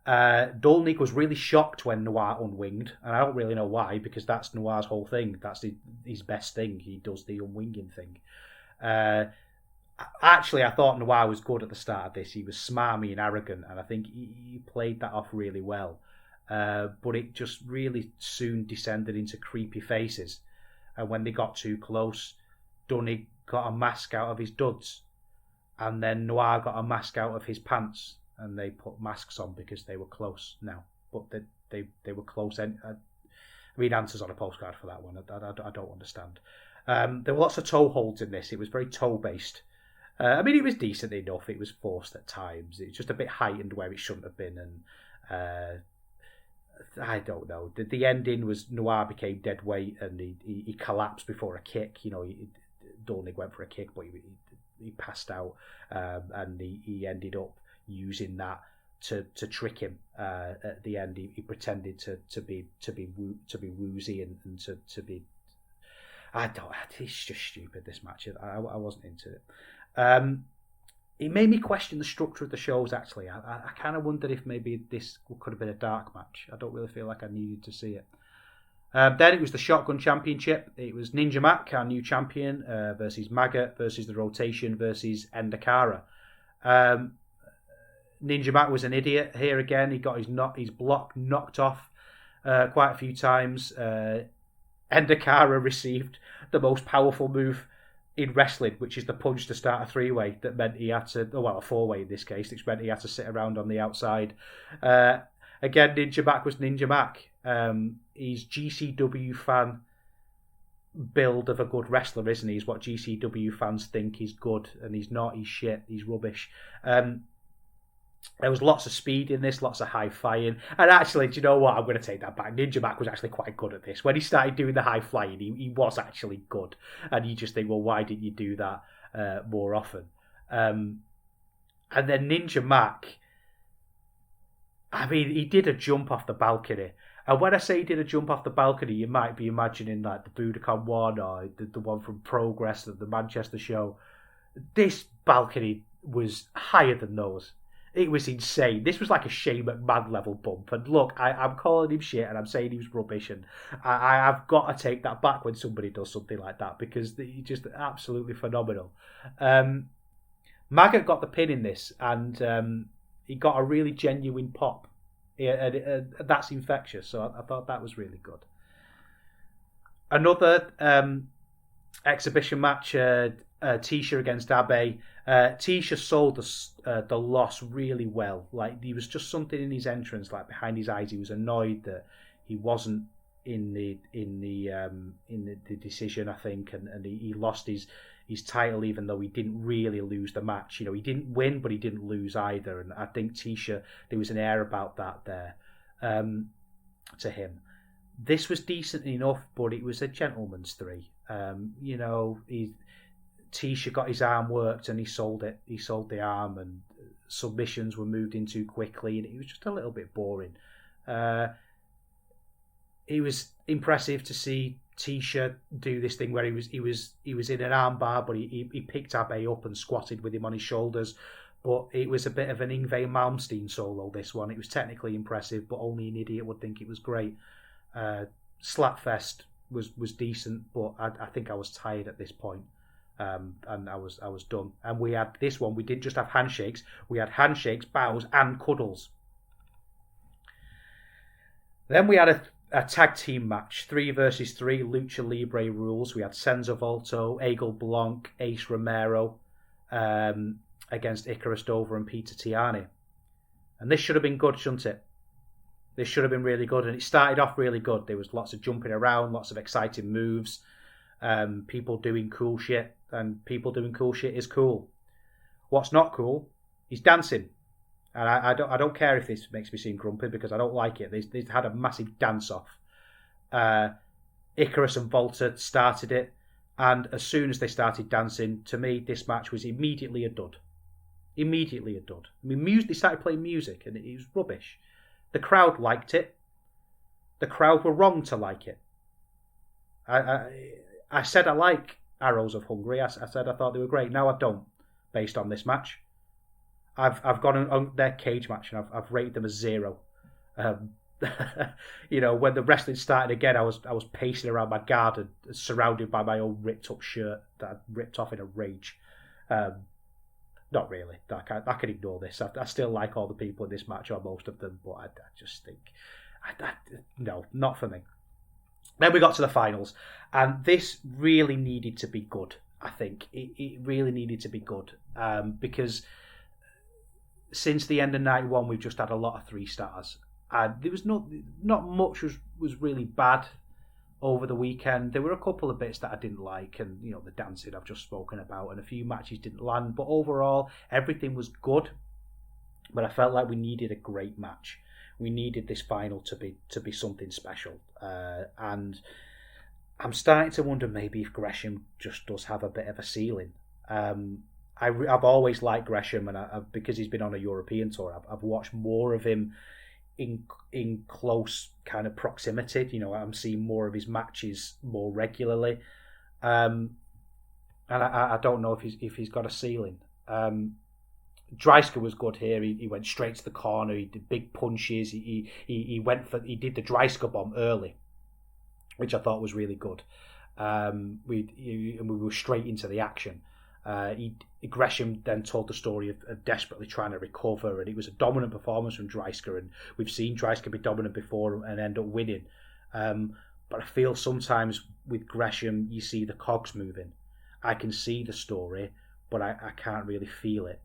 Dolnik was really shocked when Noir unwinged, and I don't really know why, because that's Noir's whole thing. That's his best thing. He does the unwinging thing. Actually, I thought Noir was good at the start of this. He was smarmy and arrogant, and I think he played that off really well. But it just really soon descended into creepy faces. And when they got too close, Dunny got a mask out of his duds. And then Noir got a mask out of his pants. And they put masks on because they were close now. But they were close. I mean, answers on a postcard for that one. I don't understand. There were lots of toe holds in this. It was very toe-based. I mean, it was decent enough. It was forced at times. It was just a bit heightened where it shouldn't have been. And I don't know. The ending was Noir became dead weight and he collapsed before a kick. Dolnik went for a kick, but he passed out. And he ended up using that to trick him. At the end, he pretended to be woozy and to be. It's just stupid, this match. I wasn't into it. It made me question the structure of the shows, actually. I kind of wondered if maybe this could have been a dark match. I don't really feel like I needed to see it. Then it was the Shotgun Championship. It was Ninja Mac, our new champion, versus Maggot, versus the Rotation, versus Endakara. Ninja Mac was an idiot here again. He got his block knocked off quite a few times. Endakara received the most powerful move in wrestling, which is the punch to start a three-way. That meant he had to, a four-way in this case, which meant he had to sit around on the outside. Again, Ninja Mac was Ninja Mac. He's GCW fan build of a good wrestler, isn't he? He's what GCW fans think he's good, and he's not. He's shit. He's rubbish. There was lots of speed in this, lots of high-flying. And actually, do you know what? I'm going to take that back. Ninja Mac was actually quite good at this. When he started doing the high-flying, he was actually good. And you just think, well, why didn't you do that more often? And then Ninja Mac, I mean, he did a jump off the balcony. And when I say he did a jump off the balcony, you might be imagining like the Budokan one or the one from Progress, the Manchester show. This balcony was higher than those. It was insane. This was like a Shane McMahon level bump. And look, I'm calling him shit and I'm saying he was rubbish. And I've got to take that back when somebody does something like that because he's just absolutely phenomenal. Maggot got the pin in this and he got a really genuine pop. That's infectious. So I thought that was really good. Another exhibition match, Tisha against Abe. Tisha sold the loss really well. Like there was just something in his entrance, like behind his eyes. He was annoyed that he wasn't in the decision, I think, and he lost his title even though he didn't really lose the match. He didn't win, but he didn't lose either. And I think Tisha, there was an air about that there to him. This was decent enough, but it was a gentleman's three. Tisha got his arm worked and he sold it. He sold the arm and submissions were moved in too quickly and it was just a little bit boring. It was impressive to see Tisha do this thing where he was in an armbar, but he picked Abe up and squatted with him on his shoulders. But it was a bit of an Yngwie Malmsteen solo, this one. It was technically impressive, but only an idiot would think it was great. Slapfest was decent, but I think I was tired at this point. And I was done. And we had this one. We didn't just have handshakes. We had handshakes, bows, and cuddles. Then we had a tag team match, 3 versus 3 Lucha Libre rules. We had Senza Volto, Eagle Blanc, Ace Romero against Icarus Dover and Peter Tiani. And this should have been good, shouldn't it? This should have been really good. And it started off really good. There was lots of jumping around, lots of exciting moves, people doing cool shit. And people doing cool shit is cool. What's not cool is dancing. And I don't care if this makes me seem grumpy because I don't like it. They had a massive dance-off. Icarus and Volta started it. And as soon as they started dancing, to me, this match was immediately a dud. Immediately a dud. I mean, they started playing music and it was rubbish. The crowd liked it. The crowd were wrong to like it. I said I like Arrows of Hungary. I said I thought they were great. Now I don't, based on this match. I've gone on their cage match and I've rated them a 0. When the wrestling started again, I was pacing around my garden, surrounded by my own ripped up shirt that I'd ripped off in a rage. Not really. I can ignore this. I still like all the people in this match, or most of them, but I just think, no, not for me. Then we got to the finals, and this really needed to be good. I think it really needed to be good because since the end of night 1, we've just had a lot of 3 stars. There was not much was really bad over the weekend. There were a couple of bits that I didn't like, and the dancing I've just spoken about, and a few matches didn't land. But overall, everything was good. But I felt like we needed a great match. We needed this final to be something special. And I'm starting to wonder maybe if Gresham just does have a bit of a ceiling. I've always liked Gresham, and because he's been on a European tour, I've watched more of him in close kind of proximity. I'm seeing more of his matches more regularly, and I don't know if he's got a ceiling. Dreisker was good here. He went straight to the corner. He did big punches. He did the Dreisker bomb early, which I thought was really good. We were straight into the action. Gresham then told the story of desperately trying to recover, and it was a dominant performance from Dreisker, and we've seen Dreisker be dominant before and end up winning. But I feel sometimes with Gresham, you see the cogs moving. I can see the story, but I can't really feel it.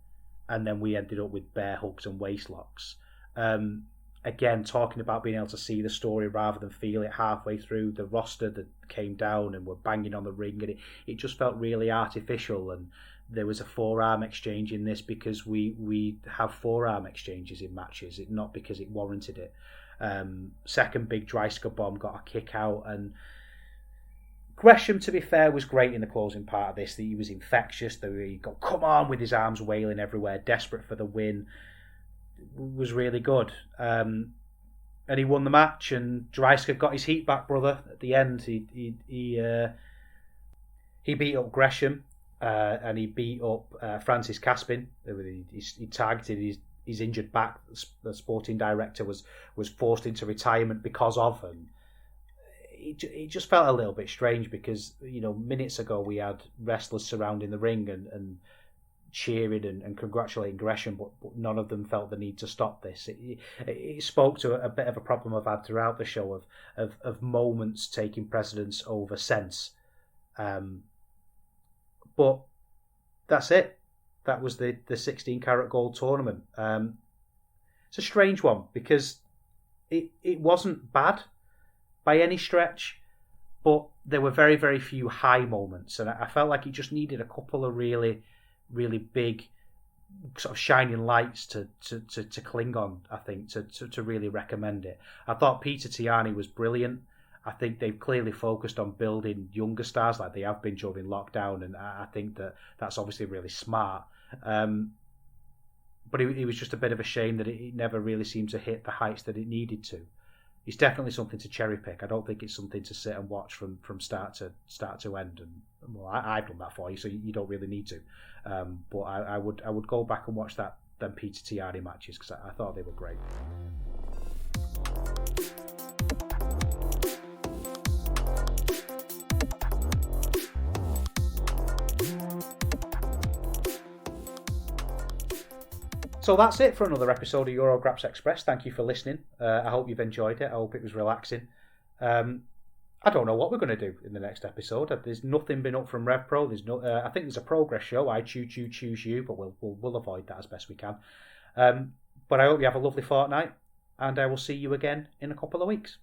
And then we ended up with bear hugs and waist locks. Again, talking about being able to see the story rather than feel it halfway through, the roster that came down and were banging on the ring, and it just felt really artificial. And there was a forearm exchange in this because we have forearm exchanges in matches, not because it warranted it. Second big Dreisker bomb got a kick out, and Gresham, to be fair, was great in the closing part of this. He was infectious. He got come on with his arms wailing everywhere, desperate for the win. Was really good, and he won the match. And Dreisker got his heat back, brother. At the end, he beat up Gresham, and he beat up Francis Caspin. He targeted his injured back. The sporting director was forced into retirement because of him. It just felt a little bit strange because minutes ago we had wrestlers surrounding the ring and cheering and congratulating Gresham, but none of them felt the need to stop this. It spoke to a bit of a problem I've had throughout the show of moments taking precedence over sense. But that's it. That was the 16 Carat Gold tournament. It's a strange one because it wasn't bad by any stretch, but there were very, very few high moments, and I felt like it just needed a couple of really, really big sort of shining lights to cling on, I think, to really recommend it. I thought Peter Tiani was brilliant. I think they've clearly focused on building younger stars like they have been during lockdown, and I think that's obviously really smart. But it was just a bit of a shame that it never really seemed to hit the heights that it needed to. It's definitely something to cherry pick. I don't think it's something to sit and watch from start to end. And well, I've done that for you, so you don't really need to. But I would go back and watch them Peter Tiani matches because I thought they were great. So that's it for another episode of Eurograps Express. Thank you for listening. I hope you've enjoyed it. I hope it was relaxing. I don't know what we're going to do in the next episode. There's nothing been up from RevPro. There's no. I think there's a progress show. I choose you, but we'll avoid that as best we can. But I hope you have a lovely fortnight, and I will see you again in a couple of weeks.